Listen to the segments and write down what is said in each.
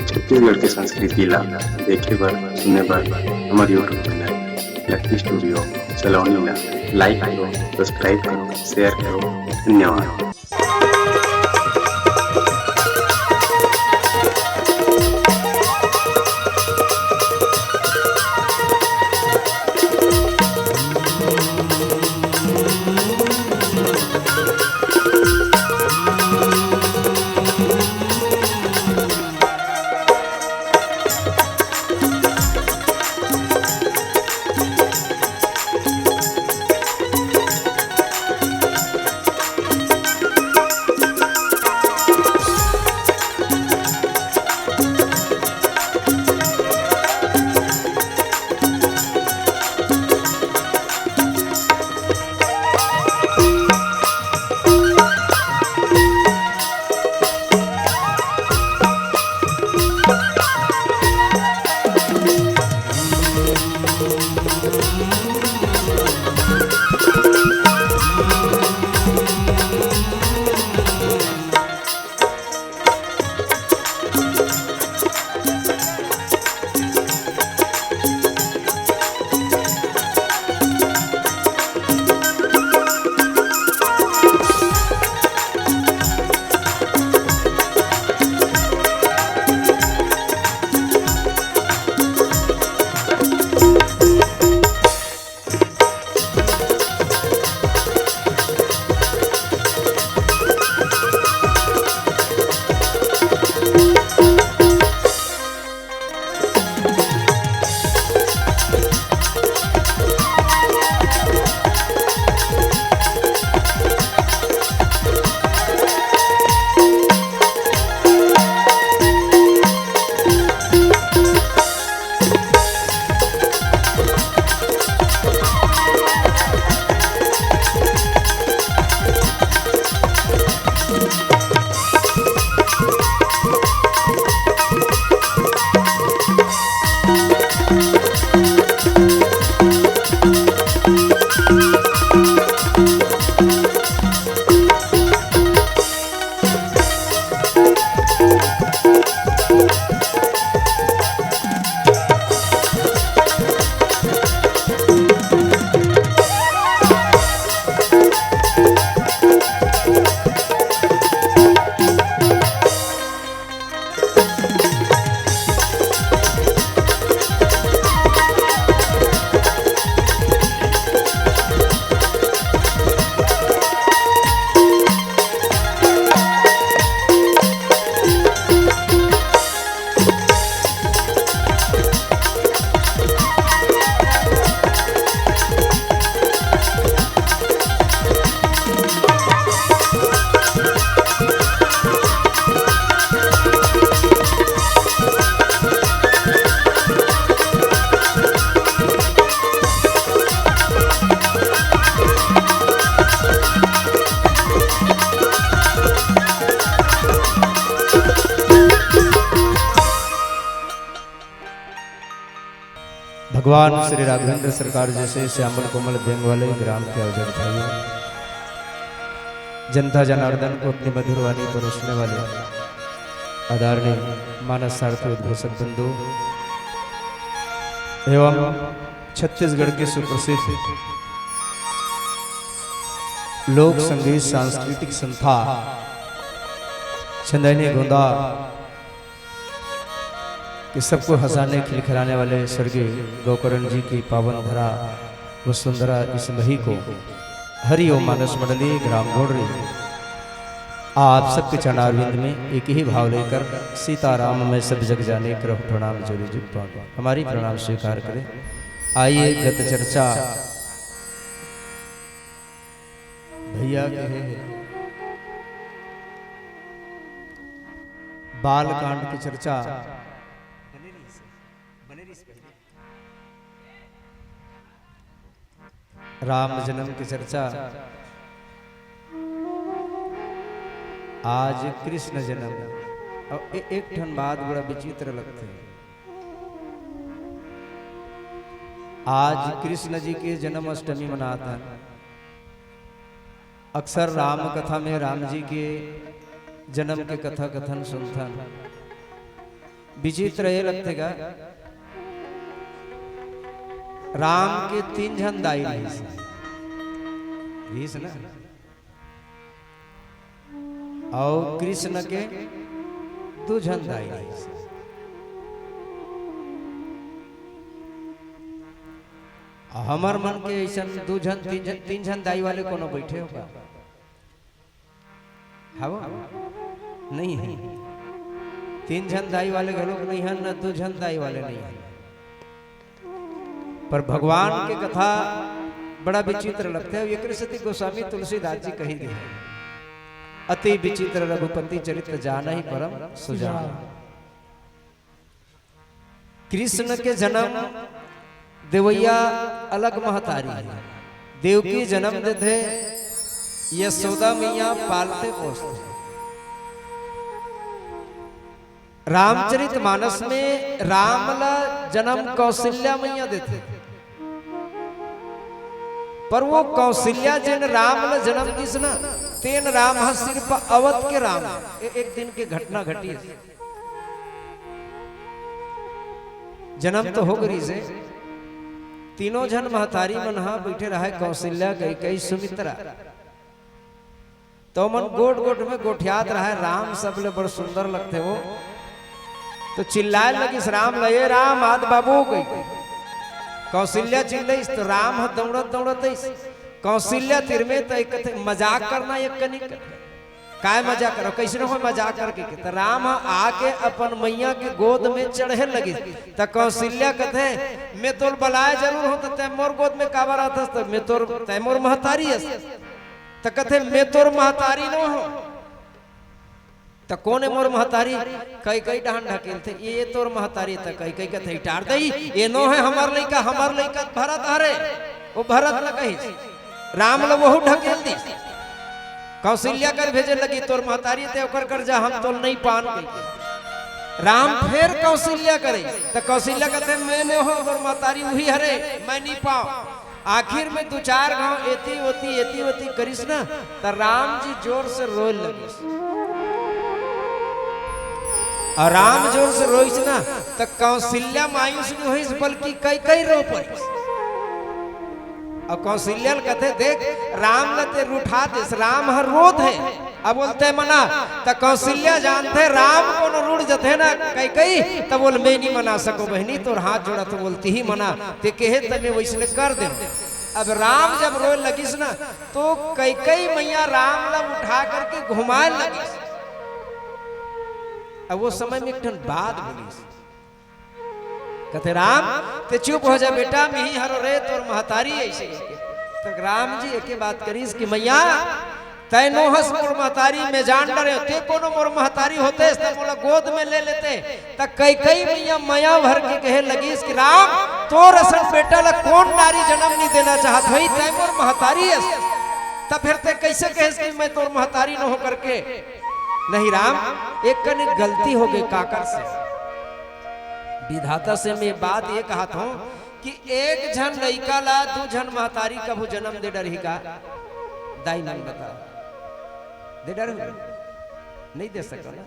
छत्तीसगढ़ के संस्कृति ला देखे बर सुने बर हमारे यूट्यूब चैनल लकी स्टूडियो सलोनी ला लाइक करो, सब्सक्राइब करो, शेयर करो। धन्यवाद। भगवान श्री राघवेंद्र सरकार जैसे श्यामल कोमल देंग वाले ग्राम के अवजर भाइयों, जनता जनार्दन को अपनी मधुर वाणी परोसने वाले आदरणीय मानस सारथी उद्घोषक बंधु एवं छत्तीसगढ़ के सुप्रसिद्ध लोक संगीत सांस्कृतिक संस्था चंदैनी गोंदा कि सबको हंसाने खिलखिलाने वाले स्वर्गीय गौकरण जी की पावन धरा वसुंधरा इस मही को हरि ओम मानस मंडली ग्राम घोड़री आप सबके चरणारविंद में एक ही भाव लेकर सीताराम में सब जग जाने कर प्रणाम जोड़ी जुग हमारी प्रणाम स्वीकार करें। आइए गत चर्चा भैया कहे बाल कांड की चर्चा राम जन्म की चर्चा आज कृष्ण जन्म और एक ठन बात बड़ा विचित्र लगते है। आज कृष्ण जी के जन्म अष्टमी मनाते हैं। अक्सर राम कथा में राम जी के जन्म के कथा कथन सुनते हैं। विचित्र ये लगते का राम के 3 जन दाई रहीस ना, और कृष्ण के 2 जन दाई रहीस। हमार मन के ऐसा 2 जन 3 जन दाई वाले कोनो बैठे होगा हवा नहीं है। 3 जन दाई वाले घरों नहीं है, न 2 जन दाई वाले नहीं है। पर भगवान की कथा बड़ा विचित्र लगता है। ये सती गोस्वामी तुलसीदास जी कही गए, अति विचित्र रघुपति चरित्र जाना ही परम सुजान। कृष्ण के जन्म देवैया अलग महतारी है, देवकी जन्म देते यशोदा मैया पालते पोसते। रामचरित मानस में रामला जन्म कौशल्या मैया देते, पर वो कौशल्या जिन रामला जन्म दिस ना तेन राम सिर्फ अवध के राम। एक दिन की घटना घटी है, जन्म तो हो गई से तीनों जन महतारी मन बैठे रहा, कौशल्या कैकेयी सुमित्रा। तो मन गोट गोट में गोठियात रहा, राम सबले बड़ सुंदर लगते वो। तो चिल्लाए लगी राम लये राम आद बाबू गई। कौशल्या चिल्लाई तो राम दौड़त दौड़त कौशल्या तिरमे तो मजाक करना एक कनिक काय मजाक करो, कैसे हो मजाक करके। तो राम आके अपन मैया के गोद में चढ़े लगी। तो कौशल्या कहते मैं तोर बलाए जरूर हो, तो तैमोर गोद में काबर आता, तो मैं तोर तैमोर महतारी है। तो कहते मैं तोर महतारी न हो, तो कौन है मोर महतारी? कई कई डहान ढकेलते ये तोर महतारी। तो कई कई कहते टार दई ये नो है हमार लइका, हमार लइका भरत हरे। वो भरत ल कही राम ल वहु ढकेल दी। कौशल्या कर भेजे लगी तोर महतारी ते ओकर कर जा हम तोल नहीं पान गई। राम फिर कौशल्या करे, तो कौशल्या कहते मैंने हो और महतारी वही हरे, मैं नहीं पाऊं। आखिर में 2-4 गांव एती होती करिस ना, तो राम जी जोर से रोए लगे। और राम जोर से रोइस ना, तो कौशल्या मायूस नहीं होइस बल्कि कई कई रो पड़िस। और कौशल्या कहते देख राम लते रूठा दिस, राम हर रोत है। अब बोलते मना, तो कौशल्या जानते राम को न रूठ जते ना कई तो बोल मैं नहीं मना सको बहनी, तो हाथ जोड़ा तो बोलती ही मना ते कहे तने वैसले कर दे। अब राम जब रोए लगिस ना, तो कई मैया राम ला उठा करके घुमाए लगिस। अब वो समय में एक बात बोली, कहते राम ते चुप हो जा बेटा, मिही हरो रे तोर महतारी ऐसे। तो राम जी एक बात करीस कि मैया तैनो हस मोर महतारी में जान डरे ते कोनो मोर महतारी होते तो मोला गोद में ले लेते। त कई मैया माया भर के कहे लगिस कि राम तोर असन बेटा ला कौन नारी जन्म नहीं देना चाहत हई, तै मोर महतारी है। तब फिर ते कैसे कहेस कि मैं तोर महतारी न हो करके? नहीं राम एक कने गलती हो गई काकर से, विधाता से मैं बात ये कहा था कि एक जन लइका ला 2 जन महतारी कभू जन्म दे डरही का? दाई नहीं बता दे डर नहीं दे सको ना।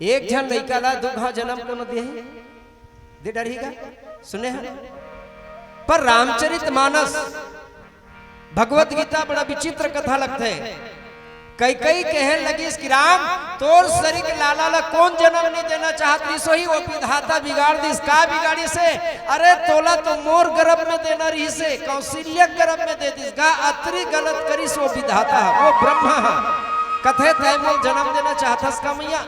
एक जन लइका ला 2 घाव जन्म को न दे डरही का? सुने हैं पर रामचरित मानस भगवत गीता बड़ा विचित्र कथा लगता है। कई कहे लगी कि राम तोर शरीर के लाला ला कौन जन्म नहीं देना चाहती, सोही वो विधाता बिगाड़ दिस। का बिगाड़ी से? अरे तोला तो मोर गर्भ में देना रही से, कौशल्या गर्भ में दे दिस। गा अतरी गलत करिस वो विधाता, वो ब्रह्मा कथे तैमोल जन्म देना चाहतस का मैया?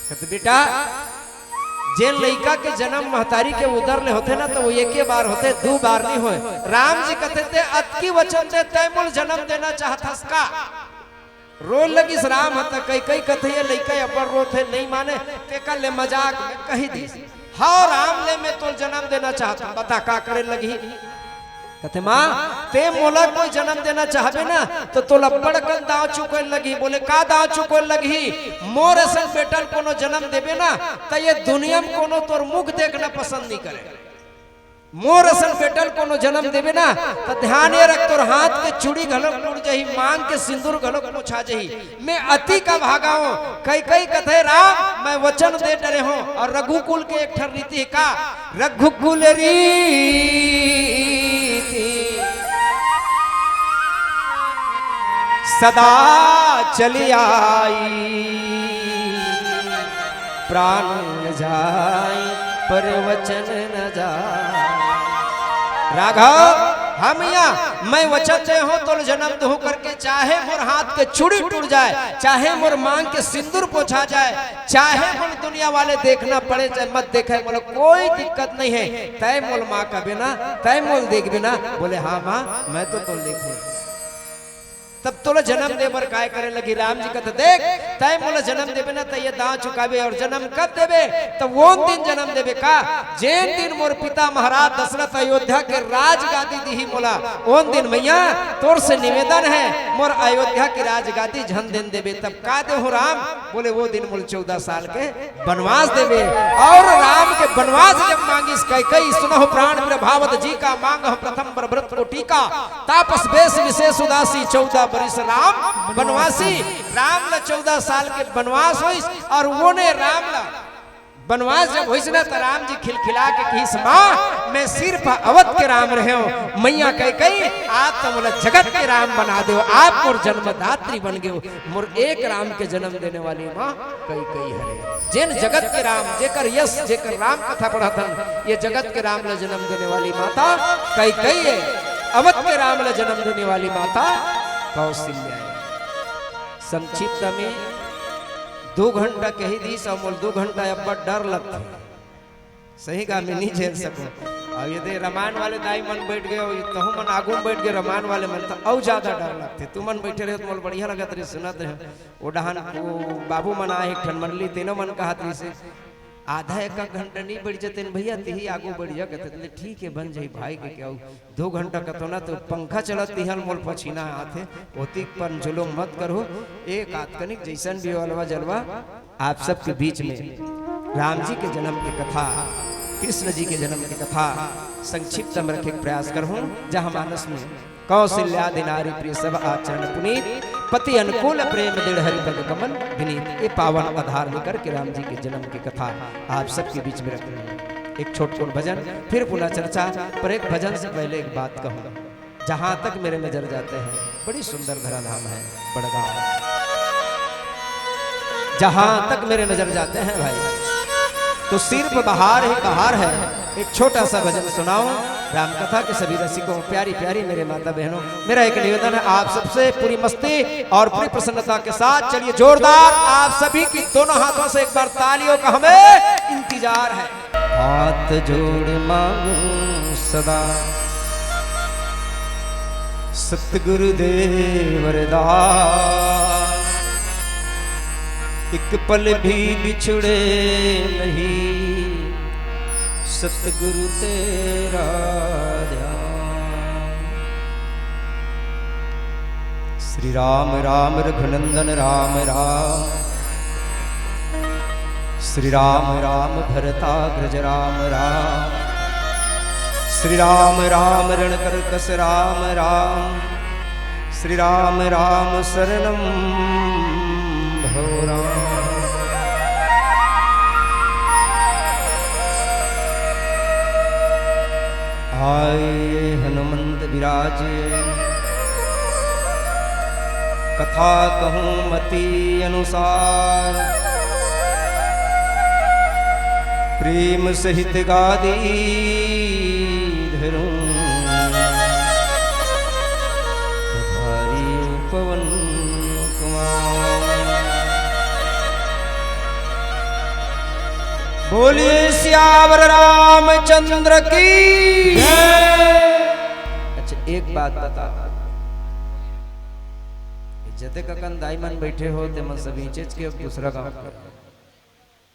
कहते बेटा जेन लइका के जन्म महतारी के उदर ले होते ना, तो वो एक बार होते 2 बार नहीं होए। राम जी कहते थे अतकी वचन दे तैमूल जन्म देना चाहतस का? रो लगी राम हता कई कथे ये लइका अपर रोथे नहीं माने ते का ले मजाक में कही दी हाँ राम ले मैं तो जन्म देना चाहता, बता का करे लगी? कहते माँ ते मोला कोई जन्म देना चाहबे ना तो तोला बड़कन दाव चुकोय लगी। बोले का दाव चुकोय लगी? मोर असन बेटल कोनो जन्म देबे ना तो ये दुनिया में कोनो तोर मुख देखना पसंद नहीं करे। मोर असन बेटल कोनो जन्म देवे ना तो ध्यान ये रख तोर हाथ के चूड़ी घलक टूट जही, मांग के सिंदूर घलक पोछा जही। मैं अति का भागा हूं, कई कई कथे राम मैं वचन दे डरे हूं। और रघुकुल के एक ठर रीति का रघुकुल रीति सदा चली आई, प्राण न जाए पर वचन न जाए। राघव हम यहाँ मैं वचन दे हो तो जन्म दो करके, चाहे मोर हाथ के चूड़ी टूट जाए, चाहे मोर मांग के सिंदूर पोछा जाए, चाहे हम दुनिया वाले देखना पड़े चाहे मत देखे, बोले कोई दिक्कत नहीं है। तय मोल माँ का बिना तय मोल देख बिना, बोले हाँ माँ मैं तो देखू। तब तोला जन्म दे बर काय करे लगी। राम जी कहते देख तय मोला जन्म देवे ना तो ये दांव चुकावे। और जन्म कब देवे तो वो दिन जन्म देवे का जेन दिन मोर पिता महाराज दशरथ अयोध्या के राजगादी दी मोला, ओन दिन मैया तोर से निवेदन है मोर अयोध्या की राजगादी झन दिन देवे। तब का दे हो राम, बोले वो दिन मोल 14 साल के वनवास देवे। और राम के वनवास जब मांगिस कई सुनहो प्राण प्रभावत जी का, मांग प्रथम व्रत को टीका, तापस बेस विशेष उदासी 14 बरिस राम वनवासी। राम ला 14 साल के वनवास होइस। और वो ने राम ला वनवास जब होइस ना तो राम जी खिलखिला के कहिस माँ मैं सिर्फ अवध के राम रहे हो। मैया कही आप तो मोला जगत के राम बना दो, आप मोर जन्मदात्री बन गए। मोर एक राम के जन्म देने वाली माँ कई हरे जिन जगत के राम जेकर यश जेकर राम कथा पढ़ाथन, ये जगत के राम ला जन्म देने वाली माता कई है। अवध के राम ला जन्म देने वाली माता कौशल्या। संक्षिप्त में 2 घंटा कही दी समोल 2 घंटा अब डर लगता है, सही का मैं नहीं झेल सकूं। अब ये दे रामायण वाले दाई मन बैठ गए तो हम मन आगू बैठ गए, रामायण वाले मन तो और ज्यादा डर लगते। तू मन बैठे रहे तो मोल बढ़िया लगत रहे, सुनत रहे। वो डहान वो बाबू मन आए एक ठन मनली तीनों मन कहा से आधा 1 घंटा नहीं बढ़ जाते भैया तेही आगू बढ़ जा कहते ठीक है बन जाई भाई के क्या 2 घंटा कतो ना तो पंखा चलत तिहल मोल पछीना आते होती पर जुलूम मत करो। एक आतकनिक जैसन भी अलवा जलवा आप सबके बीच में राम जी के जन्म की कथा, कृष्ण जी के जन्म की कथा संक्षिप्त में रखे प्रयास करूं। जहाँ मानस में कौशल्यादि नारी प्रिय सब आचरण पुनीत, पति अनुकूल प्रेम दृढ़ हरि पद कमल विनीत। ये पावन आधार लेकर के राम जी के जन्म की कथा आप सबके बीच में रख रहे हैं। एक छोटकोट भजन फिर पुनः चर्चा। पर एक भजन से पहले एक बात कहूँ, जहां तक मेरे नजर जाते हैं बड़ी सुंदर धरा धाम है बड़गांव। जहां तक मेरे नजर जाते हैं भाई तो सिर्फ बाहर ही बाहर है। एक छोटा सा भजन सुनाओ राम कथा के सभी रसिकों, प्यारी प्यारी मेरे माता बहनों, मेरा एक निवेदन है आप सबसे पूरी मस्ती और पूरी प्रसन्नता के साथ चलिए जोरदार आप सभी की दोनों हाथों से एक बार तालियों का हमें इंतजार है। हाथ जोड़ मांगू सदा सतगुरुदेव वरदान, एक पल भी बिछड़े नहीं सतगुरु तेरा ध्यान। श्री राम राम रघुनंदन राम राम, श्री राम राम भरताग्रज राम राम, श्री राम राम रणकर्कश राम राम, श्री राम राम शरणम भव राम। आए हनुमंत विराजे, कथा कहूँ मति अनुसार, प्रेम सहित गादी धरूं भारी पवन कुमार। बोलिए सियावर रामचंद्र की। अच्छा एक बात बता, जते ककन दाई मन बैठे हो ते मन सब ईंचे के दूसरा गांव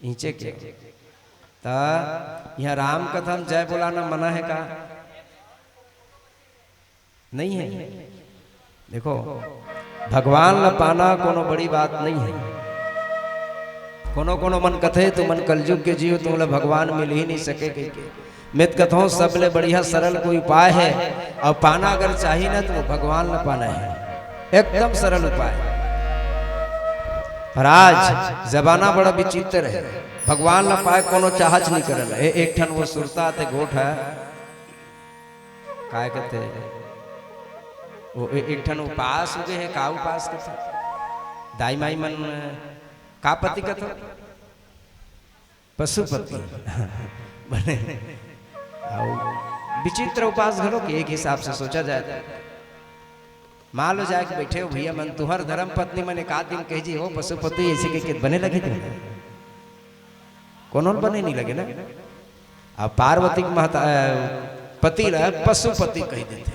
ईंचे के ता यहाँ राम कथा में जय बोलाना मना है का नहीं है। देखो भगवान ला पाना कोनो बड़ी बात नहीं है। कोनो कोनो मन कथे तो मन कलयुग के जीव तुमला भगवान मिल ही नहीं सके के मैं कहता हूँ सबले बढ़िया सरल कोई उपाय है, और पाना अगर चाहिए ना तो भगवान न पाना है, एकदम सरल उपाय। पर आज जमाना बड़ा विचित्र है, भगवान न पाए कोनो चाहत नहीं करल। एक ठन वो सुरता ते गोठ है, काय कहते वो एक ठन उपास हो गए है, का उपास करते दाई माई मन का पति कथा पशुपति बने विचित्र उपास घरो के एक हिसाब से सोचा जाए। मान लो जाके बैठे हो भैया मन तुहर धर्म पत्नी मन एक दिन कह जी हो पशुपति ऐसे के बने लगे थे, कोनो बने नहीं लगे ना। अब पार्वती महता पति रहा पशुपति कह देते,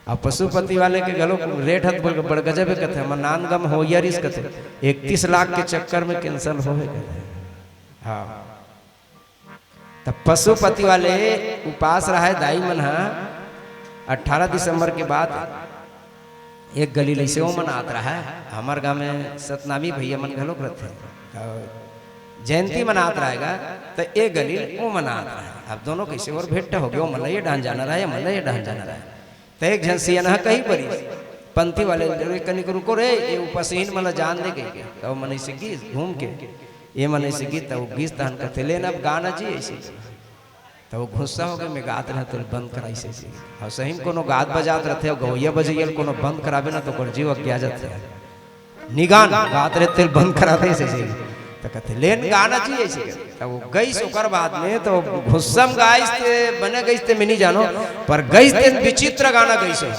अब पशुपति वाले के गलो रेट हथ बोल बड़ गजब कथे हम नान गम हो यारिस कथे 31 लाख के चक्कर में कैंसल हो गए। हाँ तब पशुपति वाले उपास रहा है दाई मन 18 दिसंबर के बाद एक गली लैसे वो मन आता रहा है। हमार गाँव में सतनामी भैया मन घलोक रहते जयंती मनात रहेगा तो एक गली वो मनात रहा है। अब दोनों कैसे और भेंट हो गया, मन ये डांस जाना रहा है, मन ये डांस जाना रहा है। तो एक झंसिया न कहीं परी पंथी वाले कनिक रुको रे ये उपसीन मन जान दे गई तो मन से गीत घूम के ये मन से गीत तो गीत तहन करते लेन अब गाना जी ऐसे तो वो गुस्सा हो गए मैं गात रहा तो बंद कराई से और सही में कोनो गात बजात रहते हो गवैया बजैया कोनो बंद करावे ना तो कर जीव अज्ञा जाते निगान गात रहते बंद कराते ऐसे तो कहते लेन गाना जी ऐसे तो वो गई ओकर बाद में तो गुस्सम गाइस ते बने गई ते मैं नहीं जानो पर गई ते विचित्र गाना गई से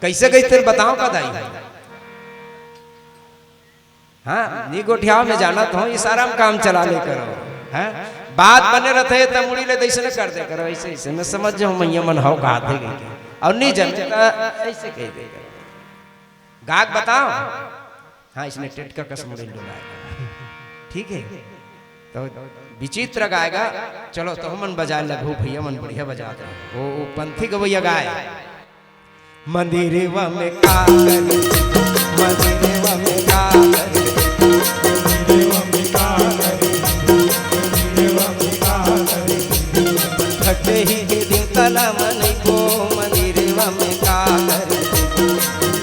कैसे गई ते बताओ का दाई। हाँ नी गोठिया में जाना तो ये सारा काम चला ले करो हैं बात बने रहते तो मुड़ी ले ऐसे न कर दे करो ऐसे ऐसे मैं समझ जाऊं मैया मन हो गा दे गई और नहीं जम ऐसे कह दे गाग बताओ। हाँ इसने टेट का कसम मुड़ी लगाया ठीक है तो विचित्र गाएगा चलो तो मन बजा लगू भैया मन बढ़िया बजाते हैं वो पंथी गवैया गाय मंदिरवा में का करी मंदिरवा में का करी मंदिरवा में का करी मंदिरवा में का करी ठटे ही के दिन तला मन को मंदिरवा में का करी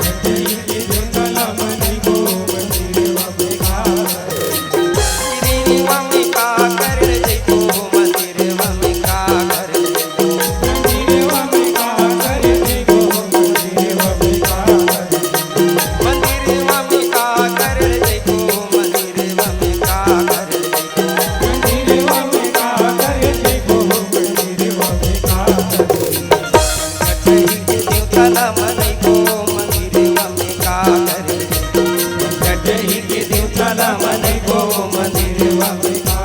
ठटे ही के दिन तला मन को मंदिरवा में का मंदिरवा में का कर जे को मंदिरवा में का कर मंदिरवा में का कर जे को मंदिरवा में का मंदिरवा में का कर जे को मंदिरवा में का कर मंदिरवा में का कर जे को मंदिरवा में का ठठई के देवता मन को मंदिरवा में का कर ठठई के देवता मन को मंदिरवा में का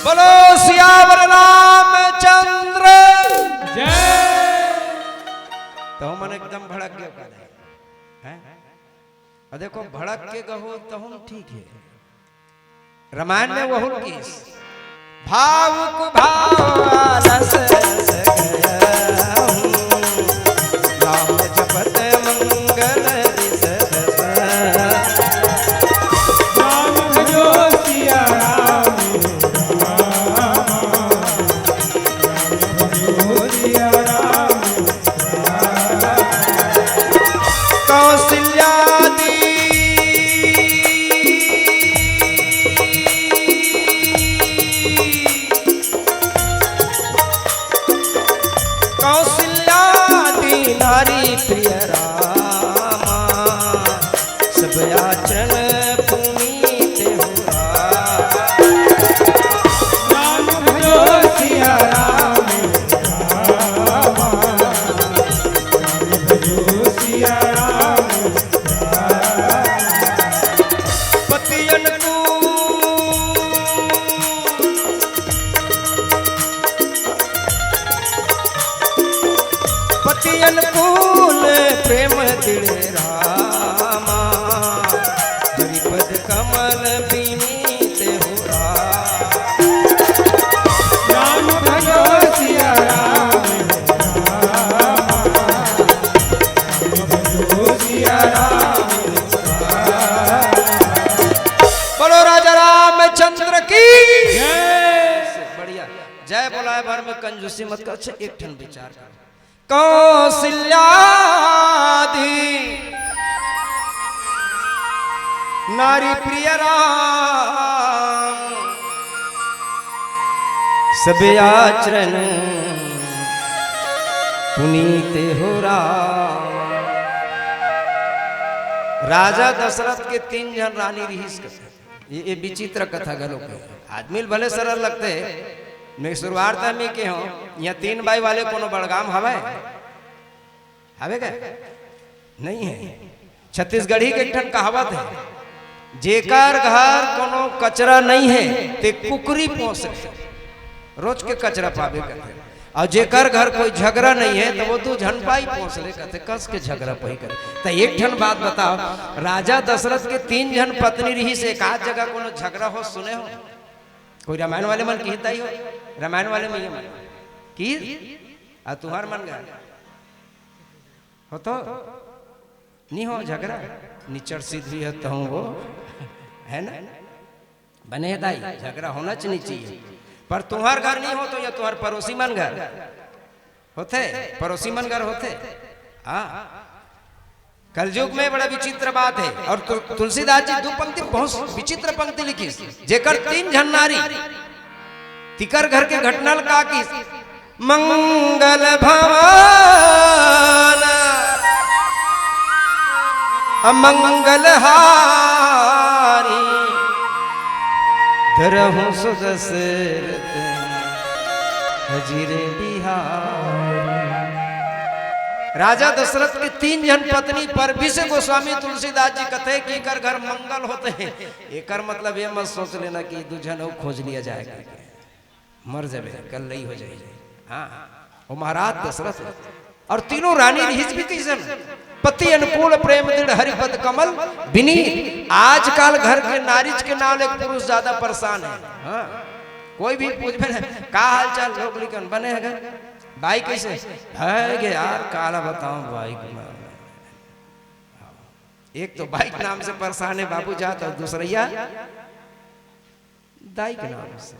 बोलो सियावर रामचंद्र जय। तो मन एकदम भड़क गया हैं और देखो भड़क के कहो तो हम ठीक है। रामायण में वह की भावुक भाव रस रस गया राम जपत मंगल दिस राम जो सिया राम कौशल्यादी कौशल्यादी नारी प्रिय रामा सब आचरण पुनीत हुआ राम जो सिया राम पतियन को बार बार में कंजूसी मत कर। अच्छा एक ठन विचार कर, कौशल्यादि नारी प्रिय राम सब आचरण पुनीत हो राम। राजा दशरथ के 3 जन रानी रहीस कथे। ये विचित्र कथा गलो के आदमी भले सरल लगते मैं शुरुआत में के हो यहाँ 3 बाई वाले कोनो बड़गाम हवे हवे क्या नहीं है। छत्तीसगढ़ी के एक ठन कहावत है, जेकर घर कोनो कचरा नहीं है ते कुकरी पोस रोज के कचरा पावे करते, और जेकर घर कोई झगड़ा नहीं है तो वो तू झनपाई पोस ले कहते कस के झगड़ा पही करे। तो एक ठन बात बताओ, राजा दशरथ के 3 जन पत्नी रही से एक आध जगह कोनो झगड़ा हो सुने हो? कोई रामायण वाले मन कहता ही हो, रामायण वाले में ये मन की आ तुम्हार मन गया हो तो नहीं हो झगड़ा निचर सिद्ध भी है तो वो है ना बने दाई झगड़ा होना चाहिए, पर तुम्हार घर नहीं हो तो या तुम्हार पड़ोसी मन घर होते, पड़ोसी मन घर होते। हाँ कलयुग में बड़ा विचित्र बात है। और तुलसीदास जी 2 पंक्ति बहुत विचित्र पंक्ति लिखी, जेकर 3 जन नारी तिकर घर के घटनल का की मंगल भवन अमंगल हारी धरहु सुदशरथ हजीरे बिहार। राजा दशरथ के 3 जन पत्नी पर भी से गोस्वामी तुलसीदास जी कहते कि कर घर मंगल होते हैं। एकर मतलब ये मत सोच लेना कि 2 जन खोज लिया जाएगा, मर जाए कल नहीं हो जाएगी। हाँ वो महाराज दशरथ और 3 रानी रहीस भी कैसन पति अनुकूल प्रेम दृढ़ हरिपद कमल बिनी। आजकल घर के नारीज के नाम एक पुरुष ज्यादा परेशान है। हाँ कोई भी पूछ का हाल चाल लोग लिखन बने है भाई कैसे है यार काला बताऊं भाई एक तो बाइक नाम से परेशान है बाबू जात और दूसरा दाई के नाम से।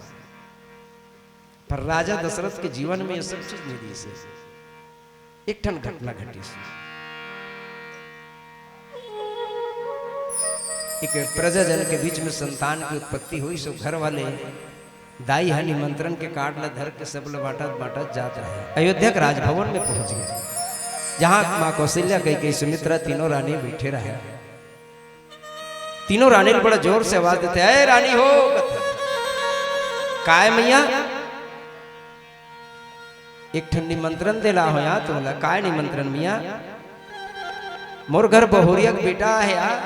पर राजा दशरथ के जीवन में ये सब चीज नहीं से एक ठन घटना घटी। एक प्रजाजन के बीच में संतान की उत्पत्ति हुई, सो घर वाले दाई है निमंत्रण के कार्ड ल धर के सब लोग बांटत जात रहे। अयोध्या के राजभवन में पहुंच गए, जहां मां कौशल्या कई सुमित्रा 3 रानी बैठे रहे। 3 रानी बड़ा जोर से आवाज देते है रानी हो काय मैया एक ठन निमंत्रण देला हो या तो बोला काय निमंत्रण मिया मोर घर बहुरिया बेटा है यार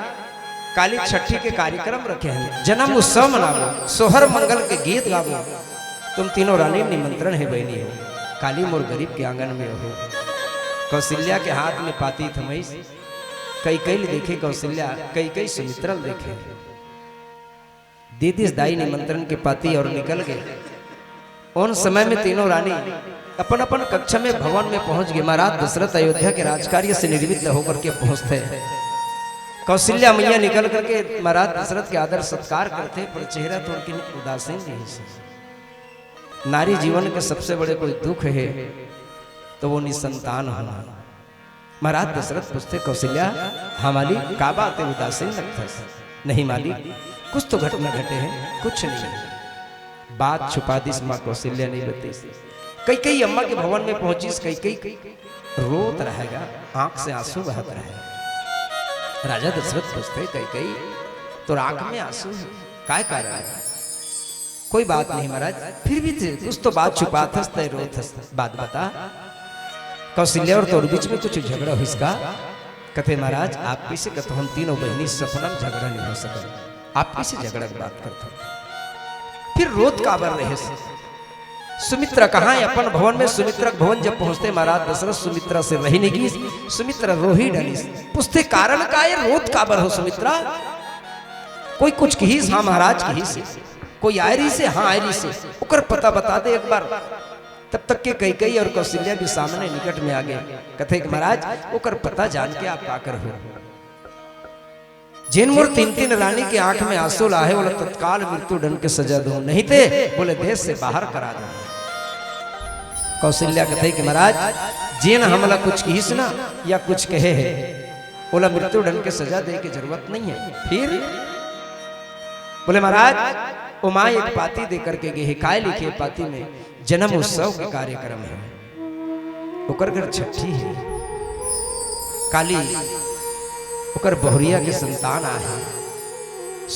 काली छठी के कार्यक्रम रखे हैं, जन्म उत्सव मनावो, सोहर मंगल के गीत गावो। तुम 3 रानी निमंत्रण है बहनी हो, काली मोर गरीब के आंगन में हो। कौशल्या के हाथ में पाती थमई, कई देखे कौशल्या, कई सुमित्रा देखे। दीदी दाई निमंत्रण के पाती और निकल गए। उन समय में 3 रानी अपन अपन कक्षा में भवन में पहुंच गए। महाराज दशरथ अयोध्या के राजकार्य से निर्विघ्न होकर के पहुंचते हैं। कौशल्या मैया निकल करके महाराज दशरथ के आदर सत्कार करते, पर चेहरा तो उनकी उदासीन नहीं से। नारी जीवन के सबसे बड़े कोई दुख है तो वो निसंतान होना। महाराज दशरथ पूछते कौशल्या हमारी का बात है उदासीन लगता है? नहीं मालिक कुछ तो घटना घटे हैं, कुछ नहीं। बात छुपा दी माँ कौशल्या नहीं बती। कई अम्मा के भवन में पहुंची, कई रोत रहेगा, आंख से आंसू बहत रहेगा। राजा दशरथ पूछते कई तो आंख में आंसू है काय कारण है? कोई बात नहीं महाराज, फिर भी कुछ तो बात छुपा था रोत बात बता। कौशल्या और तोर बीच में कुछ झगड़ा हुई इसका कहते महाराज आप कैसे कहते हम 3 बहनी सपना में झगड़ा नहीं हो सके, आप कैसे झगड़ा की बात करते? फिर रोत काबर रहे। सुमित्रा कहाँ है? अपन भवन में। सुमित्रा भवन जब पहुंचते महाराज दशरथ सुमित्रा से रही नहीं गई, सुमित्रा रोही डली। पूछते कारण का ये रोत काबर हो सुमित्रा? कोई कुछ कही? हाँ महाराज कही से। कोई आयरी से? हाँ आयरी से। उकर पता बता दे एक बार। तब तक के कई और कौशल्या भी सामने निकट में आ गए। कहते महाराज उकर पता जान के आप पाकर हो। जिन मोर 3 रानी के आंख में आंसू लाहे बोले तत्काल मृत्यु दंड के सजा दो, नहीं थे बोले देश से बाहर करा दो। कौशल्या कहते कि महाराज जे न हमला कुछ कहीस ना या कुछ कहे है बोला मृत्यु दंड के सजा दे की जरूरत नहीं है। फिर बोले महाराज उमा एक पाती दे करके गए काय लिखे पाती में जन्म उत्सव के कार्यक्रम है ओकर घर छठी है काली ओकर बहुरिया के संतान आहे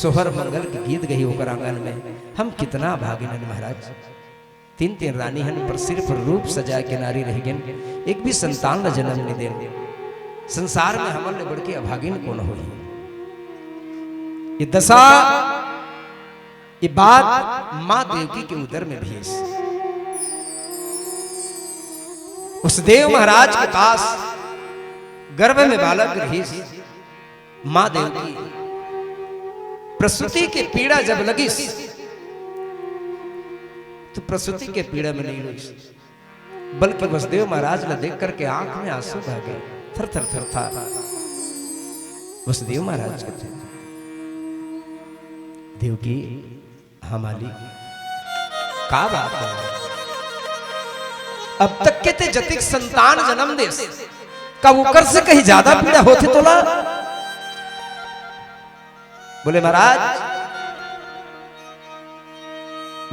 सोहर मंगल के गीत गई ओकर आंगन में हम कितना भागिन महाराज तीन तीन रानी हन पर सिर्फ रूप सजा के नारी रह गए एक भी संतान न जन्म नहीं दे संसार में हमन ने बढ़ के अभागिन कौन हो ये दशा ये बात मां देवकी के उदर में भी उस देव महाराज के पास गर्भ में बालक रही मां देवकी प्रसूति की पीड़ा जब लगी तो प्रसूति के पीड़ा में नहीं रोई बल्कि वसुदेव महाराज ने देख करके आंख में आंसू बह गए थर थर थर था वसुदेव महाराज के थे देवकी हमारी का बात है अब तक के ते जतिक संतान जन्म दे का उकर से कहीं ज्यादा पीड़ा होती तो ला बोले महाराज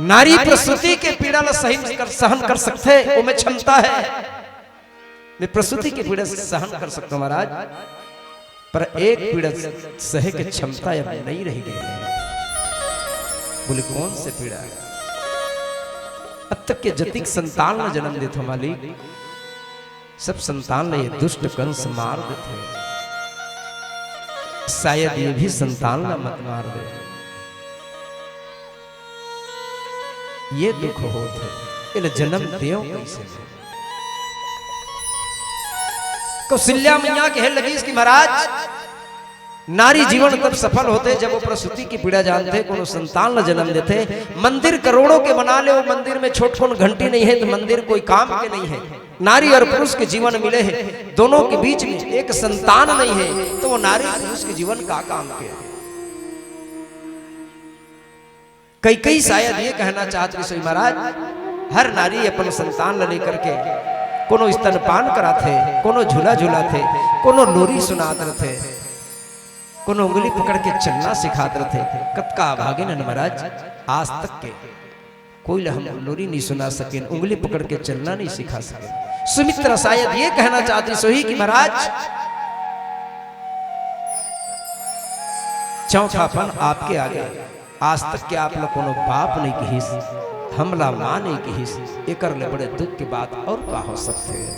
नारी प्रसूति के पीड़ा ला सहन कर सकते वो में क्षमता है मैं प्रसूति की पीड़ा से सहन कर सकता हूं महाराज पर एक पीड़ा सहे की क्षमता अब नहीं रही गई है। बोले कौन से पीड़ा अब तक के जतिक संतान ने जन्म देते मालिक सब संतान ने ये दुष्ट कंस मार देते शायद ये भी संतान ना मत मार दे ये दुख होते इले जन्म देव कैसे कौशल्या मैया कह लगी इसकी महाराज नारी जीवन तब सफल होते जब वो प्रसूति की पीड़ा जानते कोनो संतान न जन्म देते मंदिर करोड़ों के बना ले वो मंदिर में छोट छोट घंटी नहीं है तो मंदिर कोई काम के नहीं है नारी और पुरुष के जीवन मिले हैं दोनों के बीच में एक संतान नहीं है तो वो नारी पुरुष के जीवन का काम के कई कई शायद ये कहना चाहते सोई महाराज हर नारी अपन संतान लेकर के कोनो स्तनपान कराते कोनो झूला झूलाते कोनो लोरी सुनाते थे कोनो उंगली पकड़ के चलना सिखाते थे कतका भागे न महाराज आज तक के कोई हम लोरी नहीं सुना सके उंगली पकड़ के चलना नहीं सिखा सके सुमित्रा शायद ये कहना चाहती सोही कि महाराज चौथापन आपके आगे आज तक के आप लोग कोनो बाप नहीं कही हमला मां नहीं कही एक बड़े दुख की बात और का हो सकते हैं।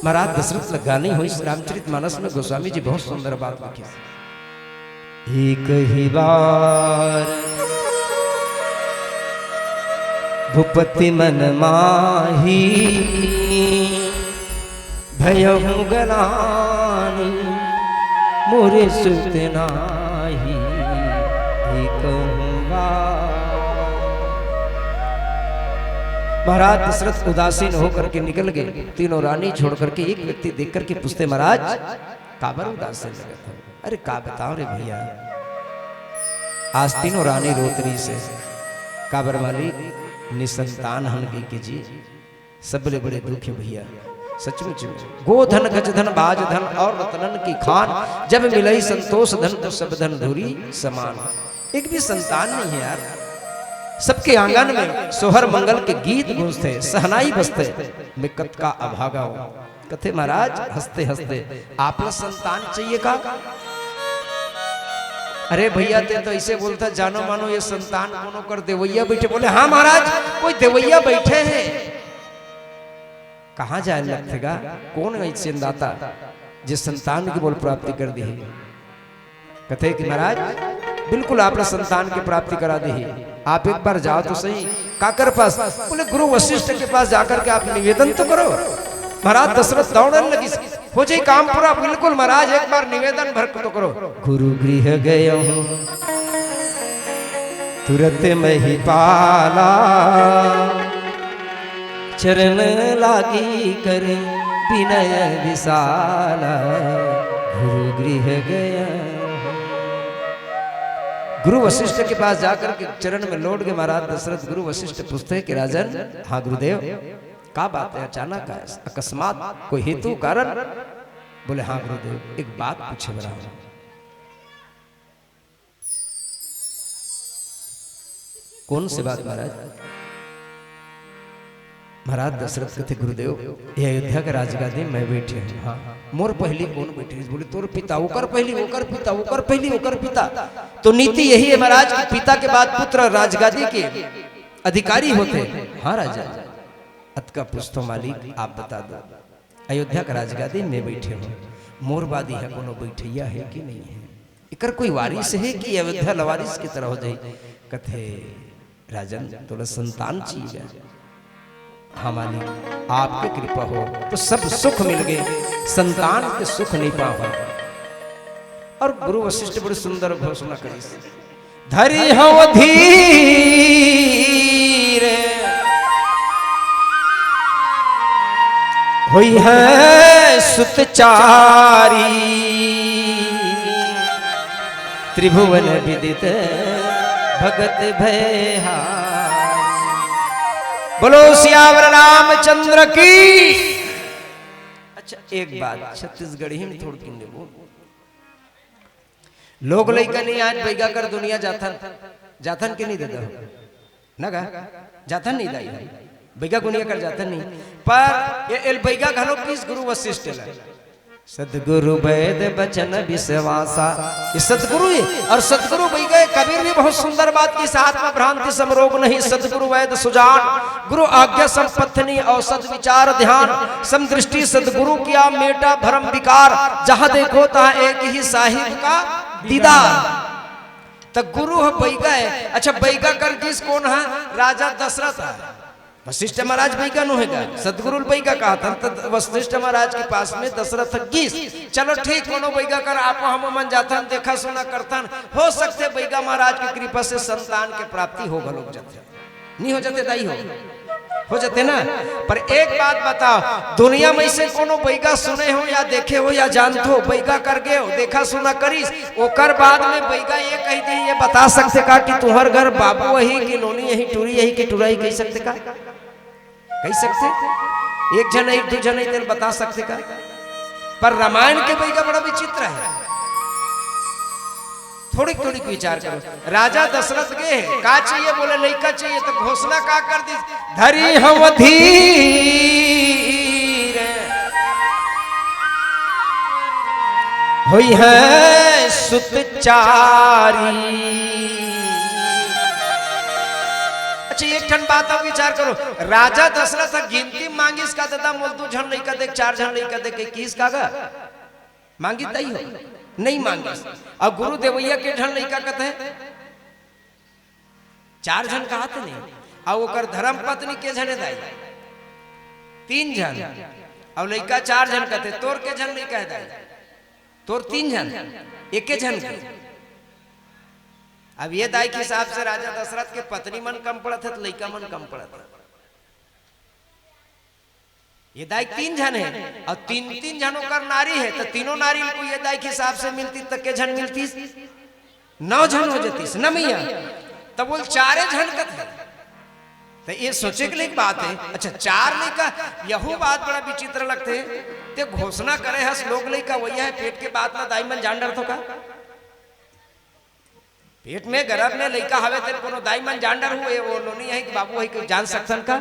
महाराज दशरथ लगा नहीं हुई रामचरित मानस में गोस्वामी जी बहुत सुंदर बात लिखी एक ही बार भूपति मन माही भयहु गलानी मोरे सुत नाही एक महाराज दशरथ उदासीन होकर के निकल गए तीनों रानी छोड़ करके एक व्यक्ति देख करके पूछते महाराज काबर उदासीन लगे था अरे का बताओ रे भैया आज तीनों रानी रोतरी से काबर वाली निसंतान हन गई के जी सब बड़े बड़े दुख है भैया सचमुच में गोधन गजधन बाज धन और रतनन की खान जब मिलई संतोष धन तो सब धन धुरी समान एक भी संतान नहीं है यार सबके आंगन में सोहर मंगल के गीत गूंजते सहनाई बजते मैं कत का अभागा हूं कथे महाराज हंसते हंसते आप संतान चाहिए का अरे भैया ते तो ऐसे बोलता जानो मानो ये संतान कोनो कर देवैया बैठे बोले हाँ महाराज कोई देवैया बैठे हैं कहां जाए लगेगा कौन ऐसे दाता जिस संतान की बोल प्राप्ति कर दी कथे कि महाराज बिल्कुल आपने संतान की प्राप्ति करा दी आप एक बार जाओ तो सही काकर पास बोले गुरु वशिष्ठ के पास जाकर के आप निवेदन तो करो महाराज दशरथ दौड़ने लगी हो जाए काम पूरा बिल्कुल महाराज एक बार निवेदन भर तो करो गुरु गृह गए तुरंत में ही पाला चरण लागी कर विनय विशाला गुरु गृह गया गुरु वशिष्ठ के पास जाकर के चरण में लौट के महाराज दशरथ गुरु वशिष्ठ पूछते हैं कि राजन, हाँ गुरुदेव, क्या बात है, अचानक है, अकस्मात कोई हेतु कारण? बोले हाँ गुरुदेव, एक बात पूछे बड़ा। कौन सी बात महाराज? महाराज दशरथ कहते गुरुदेव, ये अयोध्या के राजगादी में बैठे हैं, हाँ मोर पहली कौन बैठे? बोले तोर पिता, ओकर पहली, ओकर पिता, ओकर पहली, ओकर पिता। तो नीति यही है महाराज कि पिता के बाद पुत्र राजगादी के अधिकारी होते हैं। हाँ राजा, अत का पुष्टो मालिक आप बता दो, अयोध्या का राजगादी में बैठे हो, मोरबादी है कोनो बैठैया है कि नहीं है? इकर कोई वारिस है कि अयोध्या लवारिस की तरह हो जाए? कथे राजन, तोला संतान चाहिए। हाँ मालिक, आपकी कृपा हो तो सब सुख मिल गए, संतान के सुख नहीं पाओ। और गुरु वशिष्ठ बड़ी सुंदर घोषणा करी, धरि हो धीर हुई है सुतचारी, त्रिभुवन विदित भगत भयहा। बोलो सियावर रामचंद्र की। अच्छा एक बात छत्तीसगढ़ी में थोड़ी किन्ने बोल, लोग लइका नहीं आज बैगा कर दुनिया जाथन जाथन के नहीं देता ना गा, जाथन नहीं दाई बैगा गुनिया कर जाथन नहीं, पर ये एल बैगा घलो किस गुरु वशिष्ठ ला सदगुरु वैद बचन विश्वासा, ये सदगुरु है। और सदगुरु बई गए, कबीर भी बहुत सुंदर बात की, साथ में भ्रांति समरोग नहीं, सदगुरु वैद सुजान, गुरु आज्ञा संपत्ति औसत विचार ध्यान, समदृष्टि सदगुरु किया मेटा भरम विकार, जहां देखो तहां एक ही साहिब का दीदार। तो गुरु है बैगा है। अच्छा बैगा कर किस कौन है? राजा दशरथ है। वशिष्ठ महाराज बैगा नो हैगा, सदगुरु बैगा कहा था, तो वशिष्ठ महाराज के पास में दशरथ किस। चलो ठीक, कोनो बैगा कर आप हम मन जाथन, देखा सुना करतन, हो सकते बैगा महाराज की कृपा से संतान के प्राप्ति होगा, लोग जाते नहीं हो जाते दाई हो जाते ना। पर एक बात बताओ, दुनिया में से कोनो बैगा सुने हो या देखे हो या जानते हो, बैगा कर गए हो, देखा सुना करीस, ओकर बाद में बैगा ये कह दे, ये बता सकते का कि तुम्हार घर बाबू यही कि नोनी यही टूरी यही कि टुराई कह सकते का? कह सकते? एक जन एक दो जन एक बता सकते का? पर रामायण के बैगा बड़ा विचित्र है। थोड़ी थोड़ी विचार करो। राजा दशरथ गए का चाहिए? बोले लइका चाहिए, तो घोषणा का कर दी, धरी हम धीर हुई है सुतचारी। अच्छा एक ठन बात अब विचार करो, राजा दशरथ गिनती मांगिस का दादा मोल 2 जन लइका देख, 4 जन लइका देख, 21 का मांगी तई हो नहीं मांगे। और गुरु देवैया के जन लइका कहते हैं 4 जन कहा तो नहीं, और ओकर धर्म पत्नी के जने दाई 3 जन, और लइका 4 जन कहते, तोर के जन लइका है दाई, तोर 3 जन, एक जन के। अब ये दाई के हिसाब से राजा दशरथ के पत्नी मन कम पड़त है, तो लइका मन कम पड़त है। ये दाई 3 जन है, और 3 जनों का नारी है, तो तीनों नारी को ये दाई के हिसाब से मिलती, तक के जन मिलती 9 जन हो जाती न मैया, तब बोल 4 जन का थे। तो ये सोचे के लिए बात है। अच्छा 4 नहीं का, यहू बात बड़ा विचित्र लगते है। ते घोषणा करे हस लोग नहीं का वही है, पेट के बाद में दाई मन जान डर तो का, पेट में गर्भ में लइका हवे तेरे कोनो दाई मन जान डर हुए, वो नोनी है कि बाबू है कि जान सकतन का?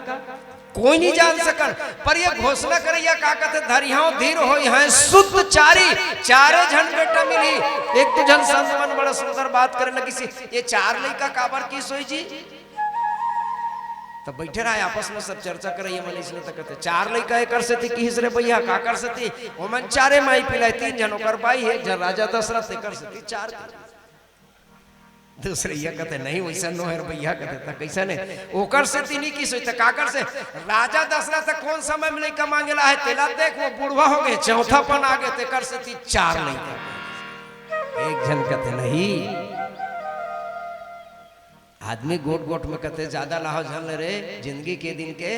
कोई नहीं जान सकन। पर ये घोषणा करे या का कहते, धरियाओ धीर होई है सुतचारी, 4 जन बेटा मिली। एक तो जन संत मन बड़ा सुंदर बात करे लगी सी, ये 4 लइका काबर की सोई जी? तब बैठे रहा आपस में सब चर्चा करे, ये मन इसलिए तो कहते 4 लइका कर से थी कि हिसरे भैया का कर से थी, वो मन 4 माई पिलाई, 3 जन ओकर बाई है, जन राजा दशरथ कर से थी 4। दूसरे ये कहते नहीं वैसा नो है भैया, कहते कैसा नहीं ओकर से तीनी की सोई, तो काकर से राजा दशरथ कौन समय में लइका मांगेला है, तेला देख वो बुढ़वा हो गए, चौथापन आ गए, तेकर से 4 लइका। एक जन कहते नहीं, आदमी गोट गोट में कहते ज्यादा लाहो झल रे जिंदगी के दिन के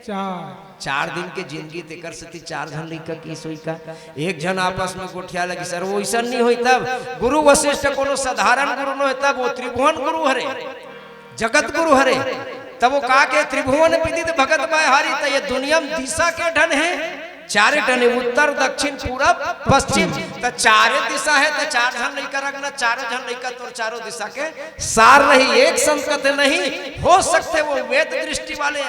चार दिन के जिंदगी तेकर से 4 झन लइका की सोई का एक जन आपस में गोठिया लगी सर वो ऐसा नहीं होई तब गुरु वशिष्ठ कोनो साधारण गुरु न तब वो त्रिभुवन गुरु हरे जगत गुरु हरे तब वो का के त्रिभुवन विदित भगत बाहारी त ये दुनिया में दिशा के ढन है चारे टने उत्तर दक्षिण पूरब पश्चिम तो चारे दिशा है तो 4 झन लइका रखना 4 झन लइका तो चारों दिशा के सार नहीं एक संकट नहीं हो सकते वो वेद दृष्टि वाले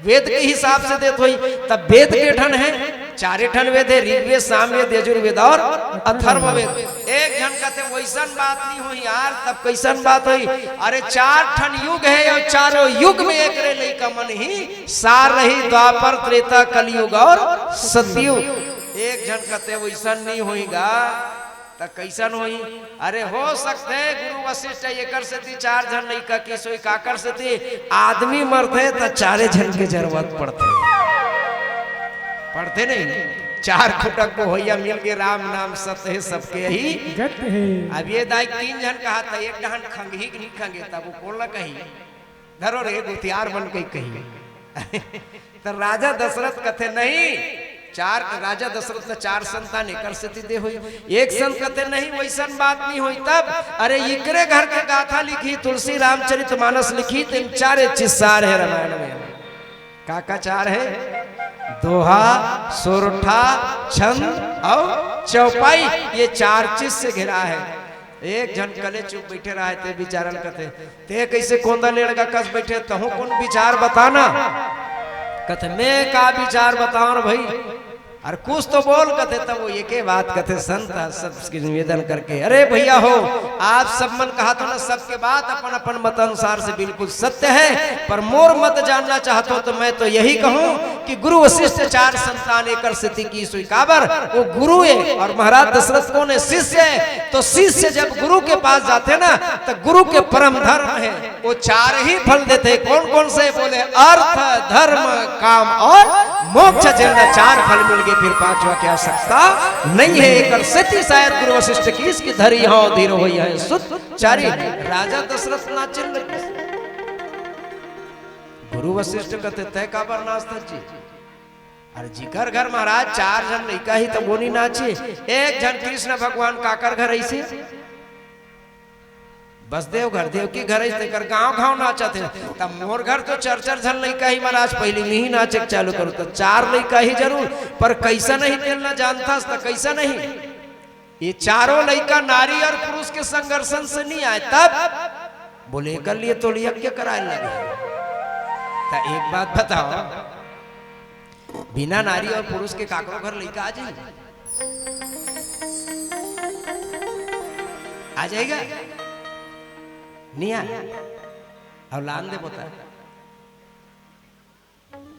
वेद के हिसाब से देते हुई तब वेद के ठन है 4 ठन वेद है ऋग्वेद सामवेद यजुर्वेद और अथर्ववेद एक जन कहते वैसन बात नहीं हुई यार तब कैसन बात हुई अरे 4 ठन युग है और चारों युग में एक रे लइका मन ही सार रही द्वापर त्रेता कलयुग और सतयुग एक जन कहते वैसन नहीं होईगा तो कैसन होई अरे हो सकते गुरु वशिष्ठ ये कर से 4 झन लइका की सोई का कर से आदमी मरते तो 4 झन के जरूरत पड़ते नहीं 4 खुटक को होया मिल के राम नाम सत्य है सबके ही अब ये दाई 3 झन कहा था एक डहन खंगी नहीं खंगे तब वो बोलना कही धरो रे गुतियार बन के कही तो राजा दशरथ कहते नहीं 4 राजा दशरथ ने 4 संतान कर से दे हुई एक संत कहते नहीं वैसन बात नहीं हुई तब अरे इकरे घर के गाथा लिखी तुलसी रामचरितमानस लिखी तीन 4 चिस्सार है रामायण में काका 4 है दोहा सोरठा छंद और चौपाई ये 4 चीज से घिरा है एक जन कले चुप बैठे रहे थे विचारन कहते ते कैसे कोंदा लेड़गा कस बैठे तहु कौन विचार बताना कहते मैं का विचार बताऊं भाई अरे कुछ तो बोल कहते तब वो एक बात कहते संत सबके निवेदन करके अरे भैया हो आप सब मन कहा तो ना सबके बात अपन अपन मत अनुसार से बिल्कुल सत्य है पर मोर मत जानना चाहते हो तो मैं तो यही कहूं कि गुरु वशिष्ठ 4 संतान एकर स्थिति की स्वीकार वो गुरु है और महाराज दशरथ कौन है शिष्य है तो शिष्य जब गुरु के पास जाते ना तो गुरु के परम धर्म है वो 4 ही फल देते कौन कौन से बोले अर्थ धर्म काम और मोक्ष जैसे 4 फल मिल गए फिर 5वां की आवश्यकता नहीं है एकर सती शायद गुरु वशिष्ठ की इसकी धरी हो धीर हो है सुत चारी राजा दशरथ नाचन लगे गुरु वशिष्ठ कहते तय का बरनास्ता जी अरे जिकर घर महाराज 4 जन लइका ही तो वो नहीं नाचे एक जन कृष्ण भगवान काकर घर ऐसे बसदेव घर देव की घर ऐसे कर गांव गांव नाचा थे तब मोर घर तो 4 झन लइका ही महाराज पहले में ही नाचे चालू करो तो 4 लइका ही जरूर पर कैसा नहीं तेलना जानता तो कैसा नहीं ये 4 लइका नारी और पुरुष के संघर्षण से नहीं आए तब बोले कर लिए तो यज्ञ कराए लगे तो एक बात बताओ बिना नारी और पुरुष के काकरो घर लइका आ जाएगा नहीं आया और लान दे बता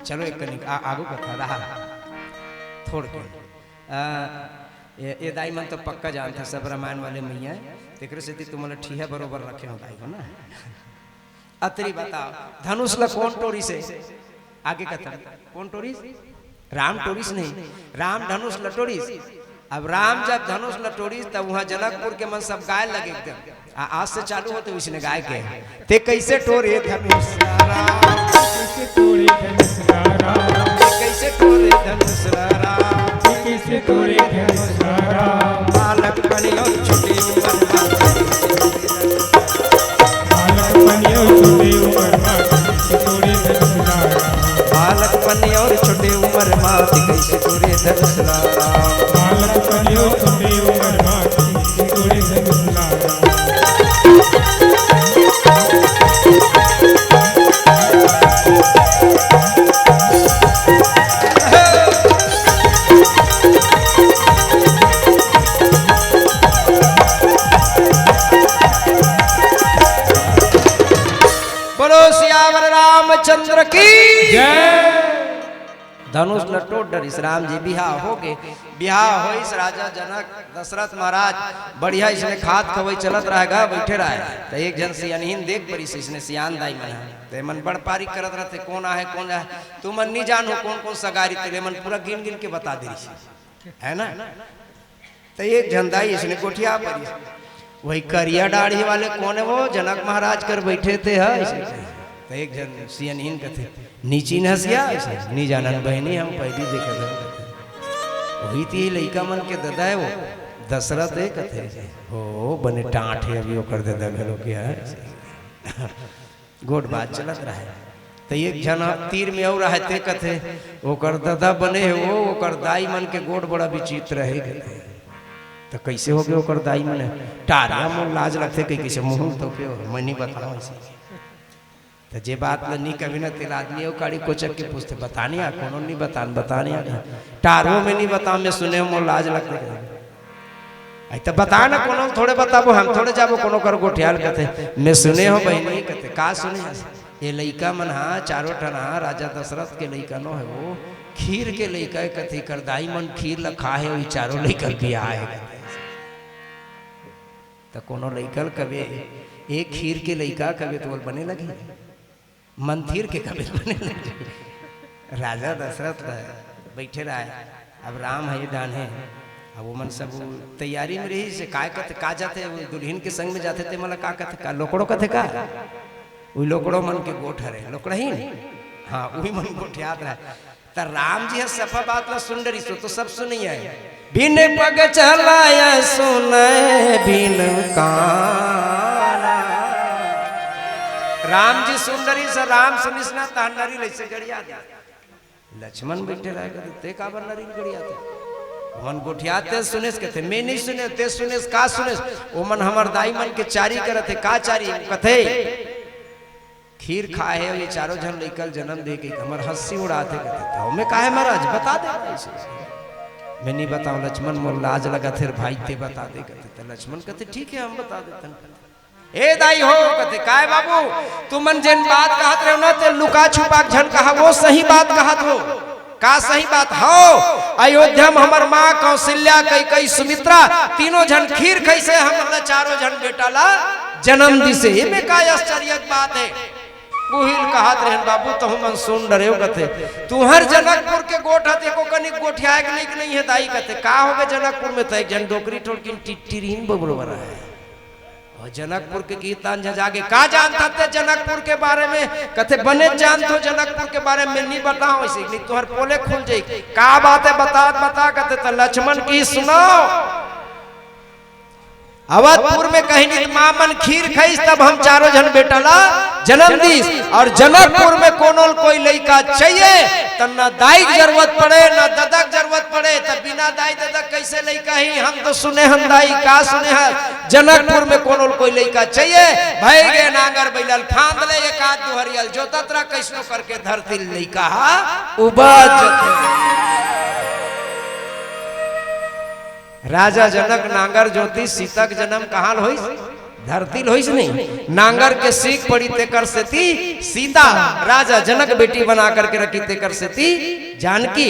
चलो एक आगू कथा रहा थोड़ के ये दाई मन तो पक्का जानता सब रामायण वाले मैया तेरे से तुम ठीया बरोबर रखे हो दाई को ना अतरी बताओ धनुष ला कौन टोरी से आगे कथा कौन टोरी राम टोरिस नहीं राम धनुष लटोरिस अब राम जब धनुष लटोरी तब वहां जनकपुर के मन सब गाय लगे एकदम आज से चालू हो तो उसने गाय के ते कैसे टोरे धनुष कैसे टोरे धनुष कैसे टोरे धनुष कैसे टोरे धनुष बालक बनियो छोटी उम्र में कैसे टोरे धनुष बालक बनियो छोटी उम्र में कैसे टोरे धनुष चंद्र की जय धनुष लटोट डर इस राम जी बिहार हो गए बिहार हो इस राजा जनक दशरथ महाराज बढ़िया इसने खाद खवई चलत रहेगा बैठे रहे तो एक जन सियानहीन देख पड़ी से इसने सियान दाई मना ते मन बड़ पारी करत रहते कौन आहे कौन है तू मन नहीं जानो कौन कौन सगारी तेरे मन पूरा गिन गिन के बता दे है ना तो एक झंदाई इसने कोठिया पड़ी वही करिया दाढ़ी वाले कौन है वो जनक महाराज कर बैठे थे है ऐसे तो एक जन सियनहीन कथे नीची नसिया ऐसे नी जानन बहनी हम पहली देखे थे वही थी लइका मन के ददा है वो दशरथ है कथे हो बने टाँट है अभी वो कर दे दगलो क्या है गोट बात चलत रहा है तो एक जन तीर में और रहते कथे ओकर ददा बने है वो ओकर दाई मन के गोट बड़ा विचित्र है कथे तो कैसे हो गए ओकर दाई मन टारिया मन लाज लगते कहीं कैसे मुँह तो क्यों मैं नहीं बताऊँ ऐसे तो जे बात नहीं कभी ना तेल आदमी है काड़ी कोचक के पूछते बताने आ कौन नहीं बताने आ टारो में नहीं बता मैं सुने मोर लाज लगते आई तो बता ना कोनो थोड़े बताबो हम थोड़े जाबो कोनो कर गोठियाल कहते मैं सुने हो बहनी कहते का सुने ये लइका मन हाँ चारों टना राजा दशरथ के लइका नो है वो खीर के लइका कथी कर दाई मन खीर लखा है वही चारों लइका बिया है तो कोनो लइकल कभी एक खीर के लइका कभी तो बने लगी मंथिर के कभी बने लगे राजा दशरथ बैठे रहा है अब राम है डान है अब वो मन सब तैयारी में रही से काय कहते का जाते दुल्हन के संग में जाते थे मतलब का कहते का लोकड़ो कहते का वही लोकड़ो मन के गोठ हरे लोकड़ा ही हाँ वही मन गोठ याद रहा तो राम जी है सफा बात ला सुन रही तो सब सुनी है बिन पग चलाया सुने बिन काना राम जी सुंदरी से राम सुनिस ना तानरी ले से गड़िया लक्ष्मण बैठे रहे ते का बर नरी गड़िया थे मन गोठियाते सुनेस कहते मैं नहीं सुने ते सुनेस का सुनेस ओ मन हमर दाई मन के चारी करते का चारी कथे खीर खाए है ये चारों जन लेकर जन्म दे के हमर हंसी उड़ाते कहते तो मैं काहे महाराज बता दे ऐसे मैं नहीं बताऊं लक्ष्मण मोर लाज लगा थे भाई ते बता दे कहते तो लक्ष्मण कहते ठीक है हम बता देते ए दाई हो कहते काय बाबू तू मन जिन बात कहत रहे ना ते लुका छुपा झन कहा वो सही बात कहत हो का सही बात हो अयोध्या में हमर माँ कौशल्या कई सुमित्रा तीनों जन खीर कैसे हम चारों जन बेटा ला जन्म दी से में का आश्चर्य बात है बुहिल कहत रहन बाबू तो हम सुन डरे कहते तू हर जनकपुर के गोठ हते को कनी गोठिया के नहीं है दाई कहते का हो गए जनकपुर में तो एक जन डोकरी ठोड़किन टिटरीन बबरो बना है और जनकपुर के गीतान जागे का जानता थे जनकपुर के बारे में कहते बने जानते जनकपुर के बारे में नहीं बताओ ऐसे नहीं तुहर पोले खुल जाए का बात है बता कहते तो लक्ष्मण की सुनाओ अवधपुर में कहीं नहीं माँ मन खीर खाई तब हम चारों जन बेटा ला जन्म दी और जनकपुर में कोनो कोई लड़का चाहिए तब न दाई की जरूरत पड़े न ददक जरूरत पड़े तब बिना दाई ददक कैसे लड़का ही हम तो सुने हम दाई का सुने हैं जनकपुर में कोनो कोई लड़का चाहिए भाई गे नागर बैलल फांद ले एक आध दुहरियल जो ततरा कैसनो करके धरती लड़का उबाज राजा जनक नांगर ज्योति सीतक जन्म कहाँ होइस धरती होइस नहीं नांगर के सीख पड़ी तेकर से थी सीता राजा जनक बेटी बना करके रखी तेकर से थी जानकी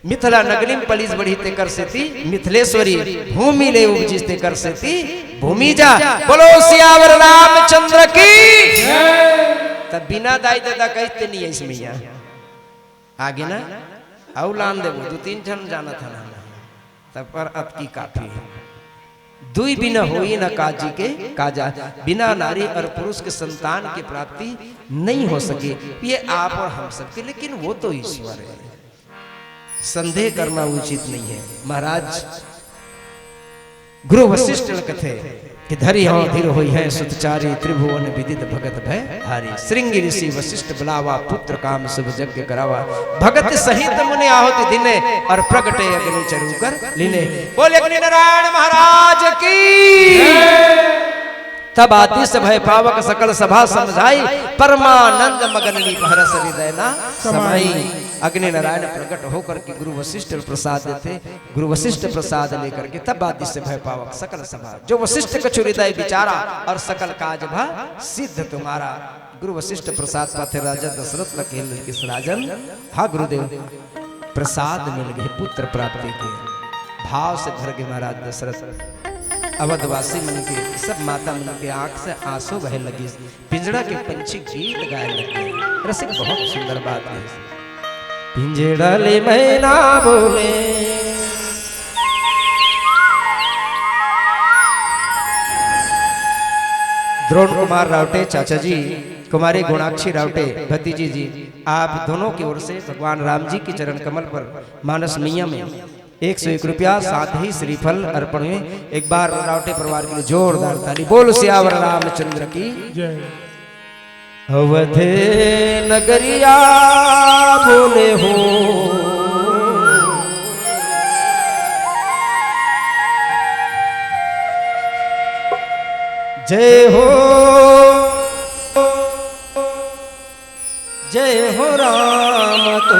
मिथिला नगरी में पलीस बढ़ी तेकर से थी मिथिलेश्वरी भूमि ले उपजी तेकर से थी भूमि जा बोलो सियावर रामचंद्र की तब बिना दाई दादा कहते नहीं है इसमें यहाँ आगे ना औलान देवो दो तीन जन जाना था ना तब पर अब की काफी है दुई बिना होई न काजी के काजा बिना नारी और पुरुष के संतान की प्राप्ति नहीं हो सके ये आप और हम सबके लेकिन वो तो ईश्वर है संदेह करना उचित नहीं है महाराज गुरु वशिष्ठ कथे कि धरि हो धीर होई है सुतचारी त्रिभुवन विदित भगत भय हारी श्रृंगी ऋषि वशिष्ठ बुलावा पुत्र काम शुभ यज्ञ करावा भगत सहित मुनि आहुति दिने और प्रगटे अग्नि चरु कर लीने बोले अग्नि नारायण महाराज की तब आतिश भय पावक सकल सभा समझाई परमानंद मगन हरस हृदय ना समाई अग्नि नारायण प्रकट होकर के गुरु वशिष्ठ प्रसाद देते गुरु वशिष्ठ प्रसाद लेकर के तब आतिश भय पावक सकल सभा जो वशिष्ठ कछु हृदय विचारा और सकल काज भा सिद्ध तुम्हारा गुरु वशिष्ठ प्रसाद पाते राजा दशरथ लखेल किस राजन हा गुरुदेव प्रसाद मिल गए पुत्र प्राप्ति के भाव से भर गए महाराज दशरथ अवधवासी मन के सब माता मन के आंख से आंसू बहे लगी पिंजड़ा के पंछी गीत गाए लगे रसिक बहुत सुंदर बात है पिंजड़ा ले मैना बोले द्रोण कुमार रावटे चाचा जी, कुमारी गुणाक्षी रावटे भतीजी जी, आप दोनों की ओर से भगवान राम जी के चरण कमल पर मानस मिया में 101 रुपया साथ ही श्रीफल अर्पण में। एक बार रावटे परिवार के लिए जोरदार ताली। बोल सियावर रामचंद्र की जय। अवधे नगरिया बोले हो जय हो, जय हो राम तो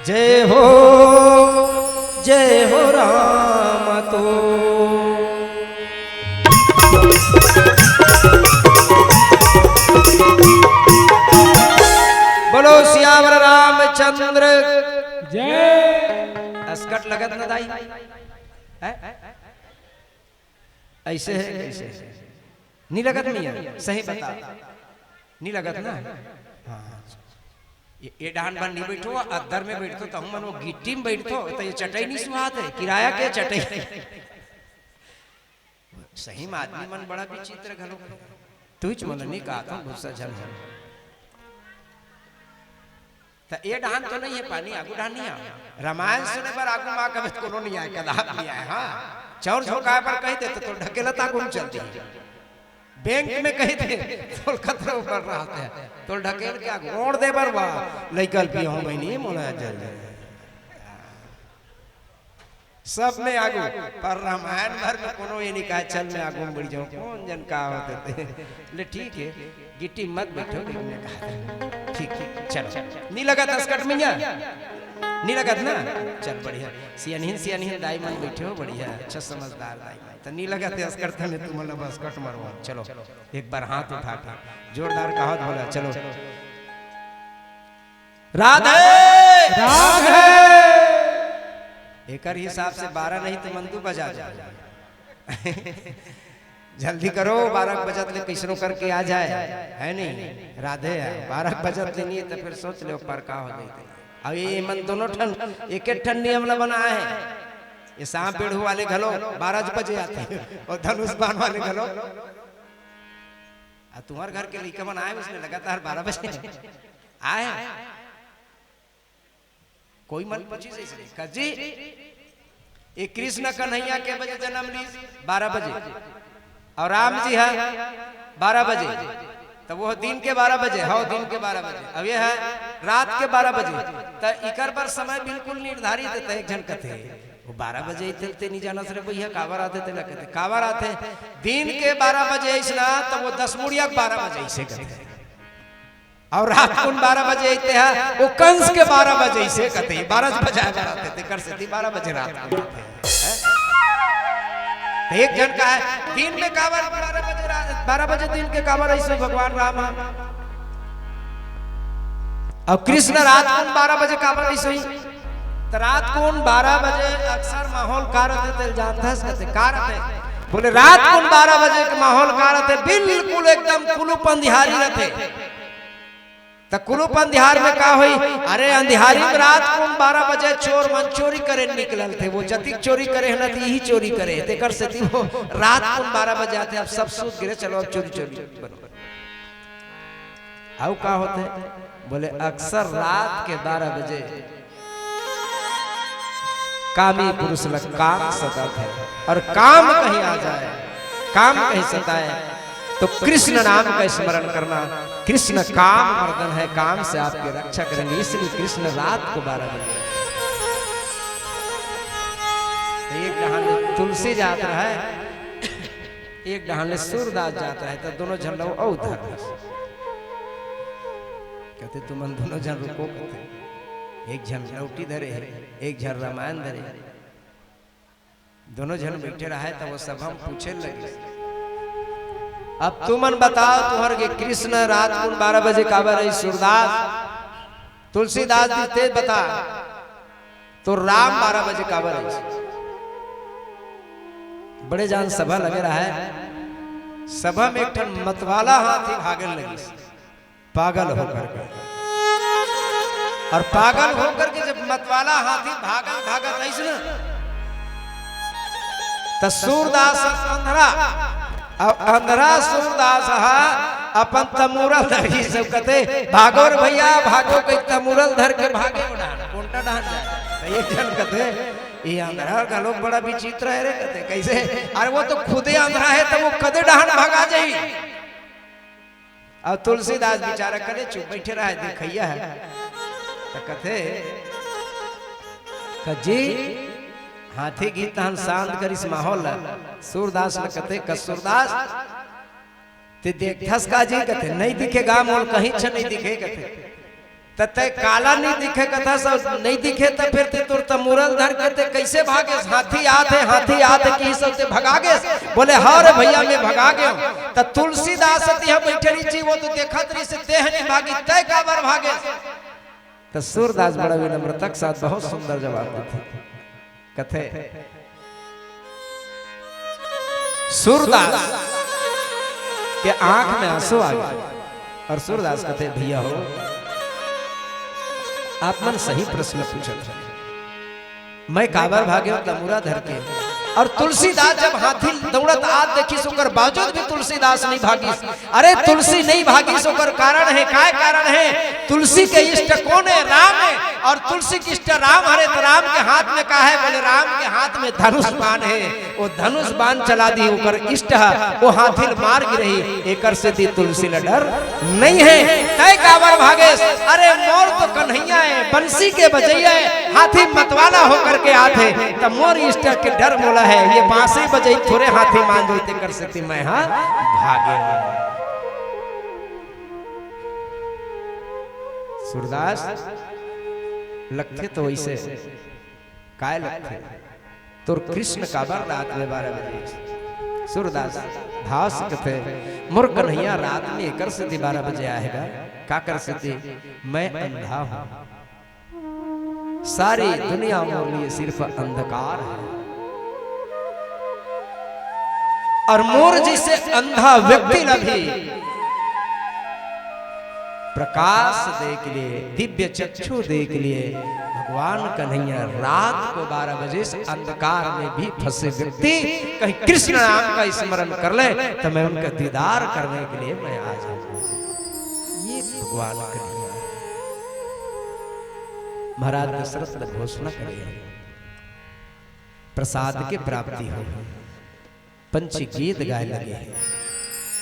जय हो, जय हो राम तो। बोलो सियावर रामचंद्र जय। अस्कट लगत न दाई ऐसे है, ऐसे नहीं लगत मिया, सही बता नहीं लगत ना। हाँ ये डान बन नहीं बैठो, अदर में बैठो तो हम मनो गिट्टी में बैठो तो ये चटाई नहीं सुहात है, किराया के चटाई सही में आदमी मन बड़ा विचित्र घलो। तुझ मन नहीं कहा था गुस्सा झल तो ये डान तो नहीं है, पानी आगू डान नहीं आ। रामायण सुने पर आगू माँ कभी कोनो नहीं आए, कदाप नहीं आए। हाँ चौर झोंकाए पर कही देते तो ढकेला ताकू चलती है। बैंक में कही थे तो खतरा ऊपर रहते हैं तो ढकेल के आगू ओढ़ दे बर वाह लइकल पी हूं मैं नहीं मोला जल सब में आगू। पर रामायण भर में कोनो ये नहीं कहा चल मैं आगू बढ़ जाऊं, कौन जन का होते थे। ले ठीक है गिट्टी मत बैठो, ने कहा ठीक ठीक चलो। नहीं लगा तस्कट मिया, नहीं लगत ना, चल बढ़िया। सियानहीन दाई मन बैठे हो, बढ़िया अच्छा समझदार दाई मन। तो नहीं लगा तेज करते में तुम मतलब बस कट मरवा। चलो एक बार हाथ उठा के जोरदार कहा बोला चलो राधे राधे। एक हिसाब से 12 नहीं तो मंदू बजा जा जल्दी करो 12 बजत ले कैसनो करके आ जाए है नहीं राधे। 12 बजत ले नहीं तो फिर सोच लो पर का हो जाए। अब ये मन दोनों ठन एक ठन नियम ला बना है। ये सांप पेड़ू वाले घलो 12 बजे आते हैं और धनुष बाण वाले घलो। तुम्हारे घर के लड़का बना है उसने लगातार 12 बजे आए। कोई मन पूछी से जी ये कृष्ण कन्हैया के बजे जन्म ली 12 बजे और राम जी है 12 बजे, तो वो दिन के 12 बजे हो, दिन के 12 बजे। अब ये है रात के 12 बजे। तो इकर पर समय बिल्कुल निर्धारित है। एक जन कहते वो 12 बजे ते नहीं जाना सर भैया कावर आते थे कहते कावर आते दिन के 12 बजे ऐसा, तो वो 10 मुड़िया 12 बजे ऐसे कहते और रात को 12 बजे आते हैं वो कंस के 12 बजे ऐसे कहते 12 बजे आते थे कर से 12 बजे रात को एक जन का है दिन में कावर 12 बजे दिन के कावर ऐसे भगवान राम। अब कृष्ण रात को 12 बजे कावर ऐसे ही। तो रात को 12 बजे अक्सर माहौल कार रहते जानता है कार रहते बोले रात को 12 बजे के माहौल कार रहते बिल्कुल एकदम कुलूप अंधियारी रहते। तो कुलूप अंधियार में का हुई, अरे अंधियारी में रात को 12 बजे चोर मन चोरी करे निकलल थे। वो जतिक चोरी करे है ना तो यही चोरी करे ते कर से वो रात को 12 बजे आते। अब सब सूत गिरे चलो अब चोरी चोरी बनो। आओ का होते बोले अक्सर रात के 12 बजे कामी पुरुष लग काम सताते है और काम कहीं आ जाए काम कहीं सताए तो कृष्ण नाम का स्मरण करना। कृष्ण काम मर्दन है, काम से आपकी रक्षा करेंगे। इसलिए कृष्ण रात को 12 बजे एक डहान तुलसी जात रहा है एक डहान सूरदास जाता है। तो दोनों जन लो उधर कहते तुम दोनों जन रुको कहते। एक जन लौटी धरे एक जन रामायण धरे। दोनों जन बैठे रहा है तो वो सब हम पूछे लगे अब तुमन बताओ तुहर के कृष्ण रात को 12 बजे काबर है सूरदास तुलसीदास जी तेज बता तो राम 12 बजे काबर है। बड़े जान सभा लगे रहा है। सभा में एक ठन मतवाला हाथी भागल लगी पागल होकर के। और पागल होकर के जब मतवाला वाला हाथी भागत भागत ऐसे तो सूरदास अंधरा अब अंधरा सूरदास अपन तमुरल धरी सब कहते भागो रे भैया भागो कई तमुरल धर के भागे उड़ान कोंटा डान जाए एक जन कहते ये अंधरा का लोग बड़ा विचित्र है रे कहते कैसे अरे वो तो खुदे अंधरा है तो वो कदे डाहन भागा जाई अब तुलसीदास बेचारा करे चुप बैठे रहा है देखैया है तो कहते जी हाथी गीत हन शांत कर इस माहौल सूरदास ने कहते कसूरदास ते देखथस का जी कहते नहीं दिखेगा मोल कहीं छ नहीं दिखे कहते तते काला नहीं दिखे कथा सब नहीं दिखे तो फिर ते तुर तमुरल धर कहते कैसे भागे हाथी आते की सब ते भागे बोले हां रे भैया मैं भागा गया त तुलसीदास तिहा बैठे रही छी वो तो देखत रही से देह नहीं भागी तय का बार भागे तो सूरदास बड़ा विनम्रता के साथ बहुत सुंदर जवाब देते कथे सूरदास के आंख में आंसू आ गए और सूरदास कहते भैया हो आप मन सही प्रश्न पूछत मैं काबर भागे तमुरा धर के और तुलसीदास जब हाथी दौड़त आज देखी सोकर बावजूद भी तुलसीदास नहीं भागी अरे तुलसी नहीं भागी सोकर कारण है काय कारण है तुलसी के इष्ट कौन है राम है और तुलसी के इष्ट राम हरे तो राम के हाथ में का है बोले राम के हाथ में धनुष बाण है वो धनुष बाण चला दी ऊपर इष्ट है वो हाथी मार गिरही एकर से दी तुलसी न डर नहीं है तय काबर भागे अरे मोर तो कन्हैया है बंसी के बजैया है हाथी मतवाला होकर के आते तब मोर इष्ट के डर मोला है ये बांसे बजई थोड़े हाथी मान जोते कर सकती मैं हाँ भागे सूरदास लगते तो वैसे काय लगते तो कृष्ण का बार रात में 12 बजे सूरदास भाव से कहते मोर कन्हैया रात में कर से 12 बजे आएगा का कर सकती मैं अंधा हूं सारी दुनिया मोर लिए सिर्फ अंधकार है और मोर जैसे अंधा व्यक्ति भी प्रकाश देख लिए दिव्य चक्षु देख लिए भगवान कन्हैया रात को 12 बजे से अंधकार में भी फंसे व्यक्ति कहीं कृष्ण नाम का स्मरण कर ले तो मैं उनका दीदार करने के लिए मैं आ जाऊंगा ये भगवान कन्हैया महाराज दशरथ ने घोषणा करी प्रसाद की प्राप्ति हो पंछी गीत गाए लगे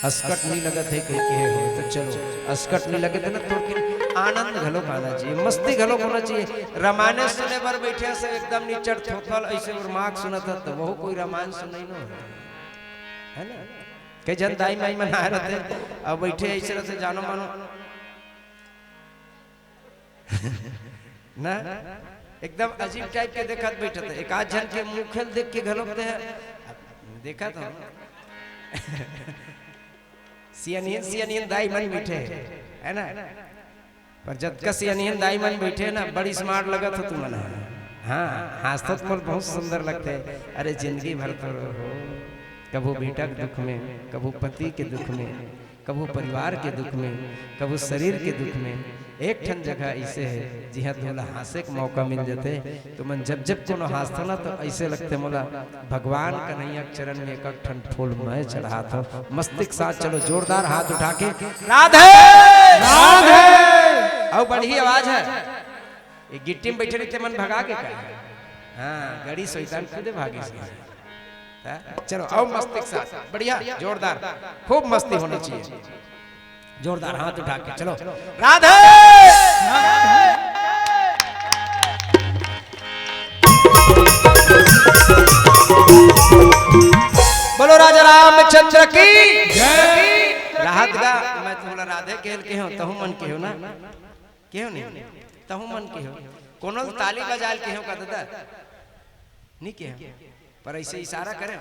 अस्कट नहीं लगत है के हो तो चलो अस्कट नहीं लगे थे ना तो आनंद घलो आना चाहिए मस्ती घलो होना चाहिए रामायण सुने पर बैठे से एकदम निचर थोथल ऐसे उर्माक सुनत तो वो कोई रामायण सुनाई ना है ना कई जन दाई माई मना रहते अब बैठे ऐसे रहते जानो मानो ना एकदम अजीब टाइप के देखत बैठे थे एक आध जन के मुंह खेल देख के घलोकते हैं देखा तो सियानियन दाई मन बैठे है ना पर जब का सियानियन दाई मन बैठे ना बड़ी स्मार्ट लगा था तुम ना हाँ हंसत मोल बहुत सुंदर लगते अरे जिंदगी भर तो हो कबू बेटा के दुख में कबू पति के दुख में कबू परिवार के दुख में कबू शरीर के दुख में एक ठन जगह ऐसे है जिहाँ तोला हंसे का मौका मिल जाते तो मन जब जब कोनो हंसता ना तो ऐसे लगते मोला भगवान कन्हैया चरण में एक ठन फूल मैं चढ़ा था मस्तिष्क साथ चलो जोरदार हाथ उठा के राधे राधे और बड़ी आवाज है ये गिट्टी में बैठे रहते मन भगा के कर हाँ गड़ी शैतान खुदे भागे से चलो आओ मस्तिष्क साथ बढ़िया जोरदार खूब मस्ती होनी चाहिए जोरदार हाथ उठा के चलो राधे बोलो राजा रामचंद्र की जय राहत गा मैं तुम्हारा राधे केल के हो तहु मन के हो ना के हो नहीं तहु मन के हो कोनो ताली बजाल के हो का दादा नहीं के पर ऐसे इशारा करे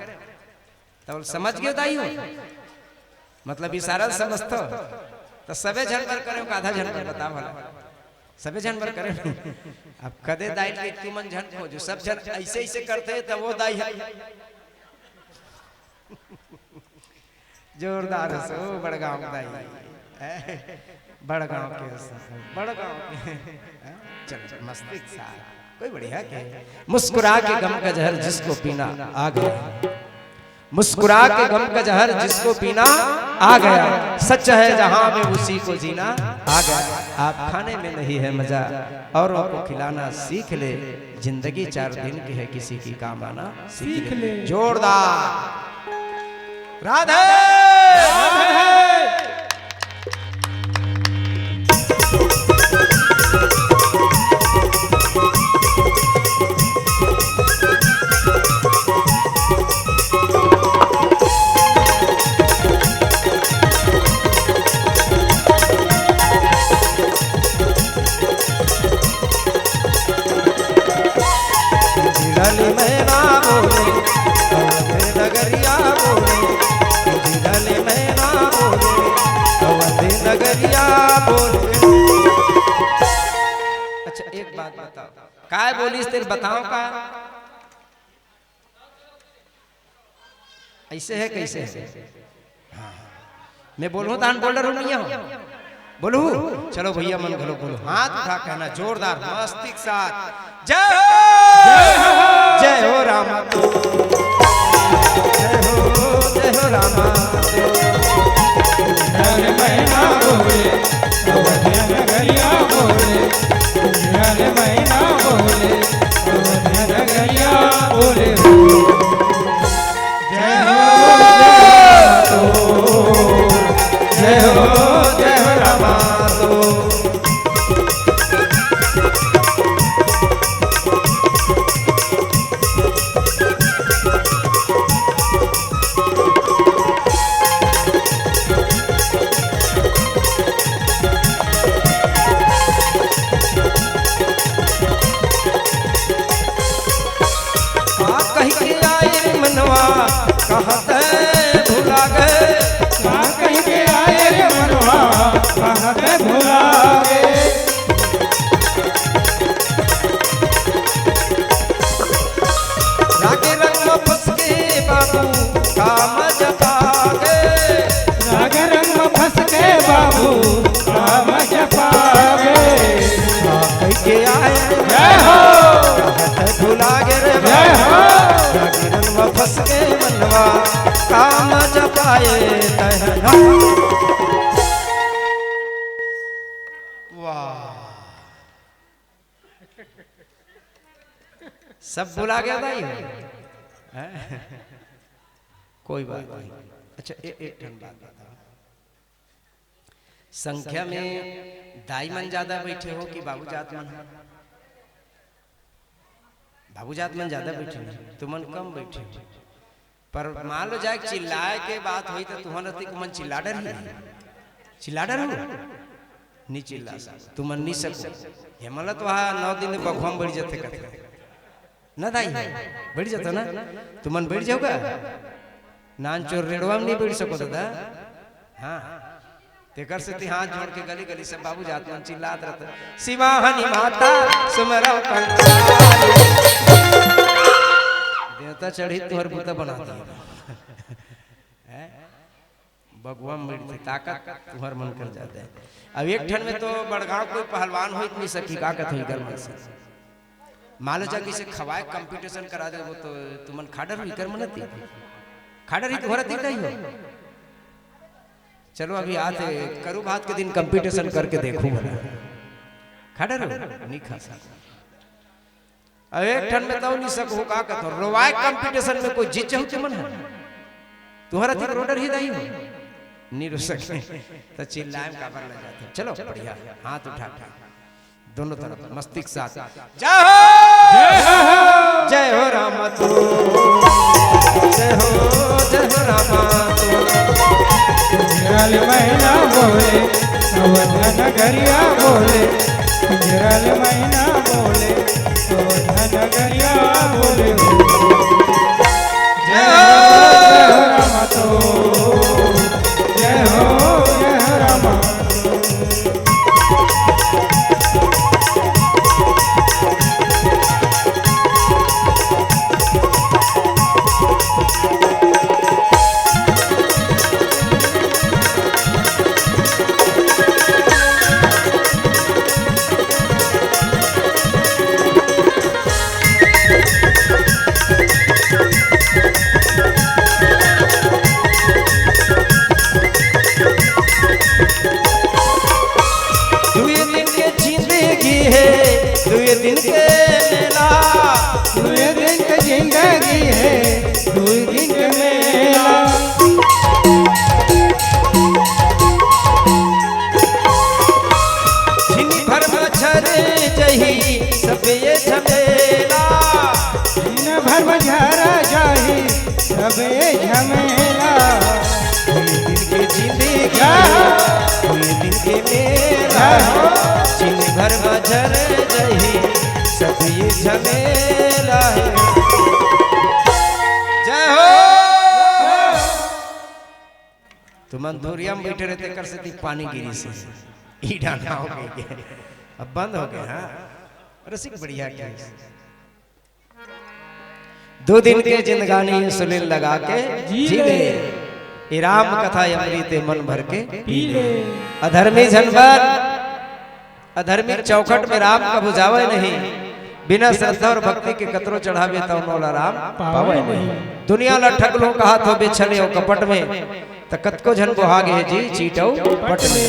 तो समझ गए दाई हो मतलब इशारा समझतो तो सबे जन पर करे आधा जन पर बताओ भला सबे जन पर करे अब कदे दाई के तुमन जन को जो सब जन ऐसे ऐसे करते तो वो दाई है जोरदार से ओ बड़गांव दाई बड़गांव के चलो मस्तिष्क साथ कोई बढ़िया क्या मुस्कुरा के गम का जहर जिसको पीना आ गया, मुस्कुरा के गम का जहर जिसको पीना आ गया, सच है जहां में उसी को जीना आ गया। आप खाने में नहीं है मजा, औरों को खिलाना सीख ले, जिंदगी 4 दिन की है किसी की काम आना सीख ले। जोरदार राधे अच्छा एक बात बताओ, काय बोलीस तेरे बताओ का ऐसे है कैसे है? हाँ। मैं बोलूं तो बोल्डर हूं नहीं हूं बोलू, चलो भैया मन घलो बोलो, हाथ उठा कहना जोरदार मस्ती के साथ जय हो जय हो रामा जय हो रामा महीना बोले नगरिया बोले महीना बोले नगरिया बोले जय हो रामा फंस के मनवा काम जपाए वाह सब बुला गया था ये कोई बात नहीं। अच्छा एक ठन बात बताओ, संख्या में दाई मन ज्यादा बैठे हो कि बाबू जात मन? बाबू जात मन ज्यादा बैठे हो, तुमन कम बैठे हो। पर मान लो जाए चिल्लाए के बात हुई तो तुमन रति को मन चिल्ला डर ही चिल्ला डर हो नहीं चिल्ला तुमन नहीं सको हेमल तो वहाँ 9 दिन बखुआ बढ़ जाते करते न दाई बढ़ जाता ना, तुमन बैठ जाओगा नान चोर रेड़वा में नहीं बैठ सको दादा। हाँ तेकर से हाथ जोड़ के गली गली से बाबू जात मन चिल्लात रहता, शिवाहनी माता सुमरा देवता चढ़ी तुहर बूता बना दिया भगवान में ताकत तुहर मन कर जाता है। अब एक ठन में तो बड़गांव कोई पहलवान हो इतनी सकी ताकत हुई गर्म से मालो जा किसे खवाए कंपटीशन करा दे वो तो तुमन खाडर हुई कर मनती खाडर ही तुहरा दिखता ही हो। चलो अभी आते करू बात के दिन कंपटीशन करके देखूं भला खाडर नहीं खा सकता। अब एक ठन में तो नहीं सको का कतो रोवाए कंपटीशन में कोई जीत जाऊ तुमन है तुहरा थी रोडर ही दाई हो नहीं रो सके तो चिल्लाए का पर लग जाते। चलो बढ़िया हाथ उठा दोनों तरफ मस्ती के साथ जय हो रामा तू जय हो रामा जल महीना बोले नगरिया बोले जल महीना बोले नगरिया बोले जय हो रामा तो जय हो रामा मेला, दुए दिन के जिंदगी है, दुए दिन के मेला। झिनी भर मच्छर जही सब ये झमेला, दिन भर मझारा जाही सब ये झमेला। दिन के जिंदगी कोई दिन के मेला, दिन भर मच्छर जही सब ये झमेला है। जय हो। तुम अंधोरिया में बैठे रहते कर सकती पानी गिरी से ई डाना हो गई, अब बंद हो गया। हाँ रसिक बढ़िया क्या 2 दिन के जिंदगानी सुनील लगा के जी ले, ये राम कथा अमृत मन भर के पी ले। अधर्मी झनबर अधर्मी चौखट में राम का बुझावे नहीं, बिना श्रद्धा और भक्ति के कतरो चढ़ावे तो मौला राम पावे नहीं। दुनिया ला ठग लो कहा तो बेछले और कपट में, त कतको झन बुहागे जी चीटो पट में।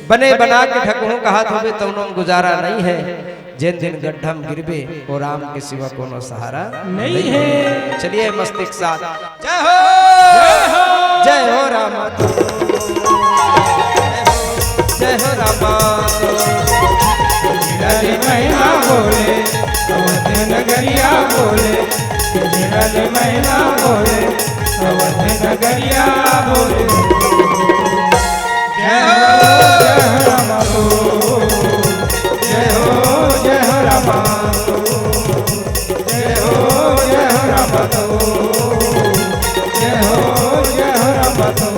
बने बना के ठगो कहा तो तौनो गुजारा नहीं है, जिन दिन गड्ढम गिरबे वो राम के सिवा कोनो सहारा नहीं है। चलिए मस्तिष्क साथ जय हो जय हो राम, जय हो राम। जिरल महिमा बोले अवध नगरिया बोले, जिरल महिमा बोले अवध नगरिया बोले। जय हो राम को, जय हो राम को, जय हो राम को, जय हो राम को,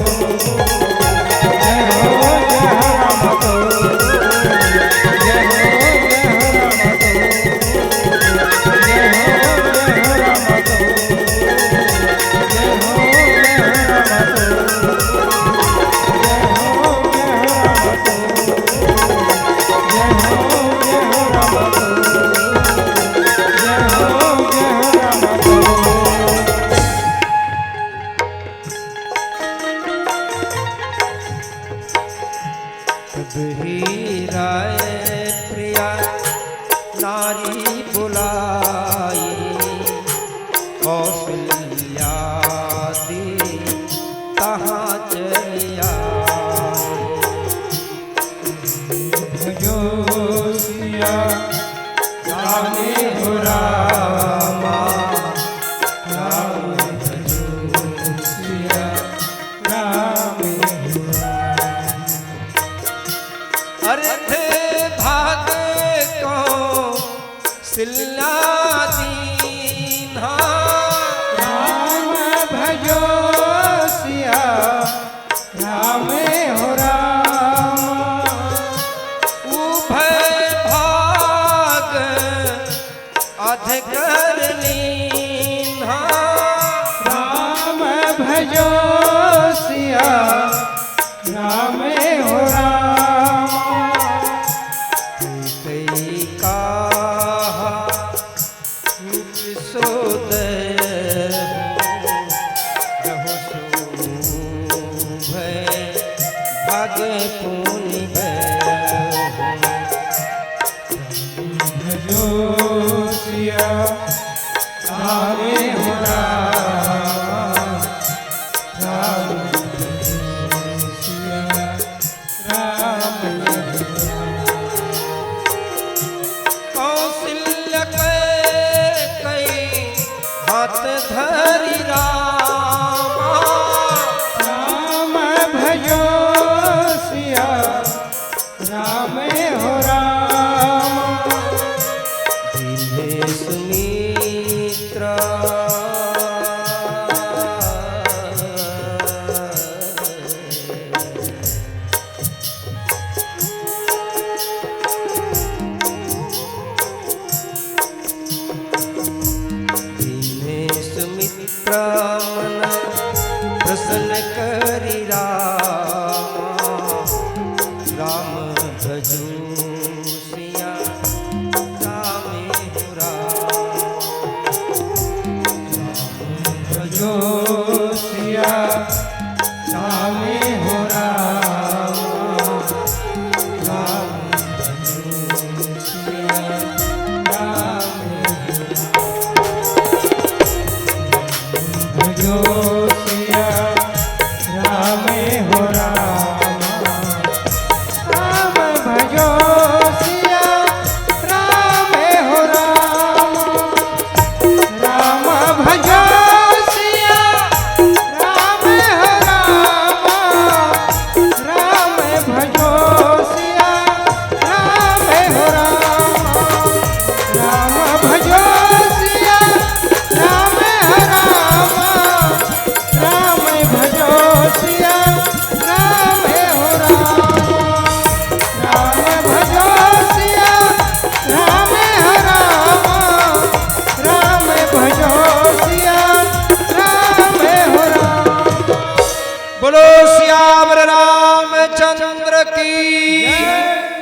जय हो राम को, जय हो प्रिया नारी बुलाई, कौशल्या दी कहाँ चलिया। भजो सिया रामे हो रामा, राम भजो सिया रामे हो रामा। अर्थ भाग को सिल्ला दीन्हा, राम भजो सिया रामे हो रामा। उभय भाग अध कर लीन्हा, राम भजो सिया रामे हो रामा। कई कहा मित सोद रहो सो भय भाग पुनि भजो सिया रामे हो रामा, राम भजो सिया रामे हो रामा। कौशल्य कई हाथ धरि रामा, राम भजो सिया रामे हो रामा। दिले सुमित्रा दिले सुमित्रा मन प्रसन्न करी रामा, राम भजो सिया रामे हो रामा। भजो सिया रामे हो रामा, राम भजो सिया रामे बोलो श्याम रामचंद्र की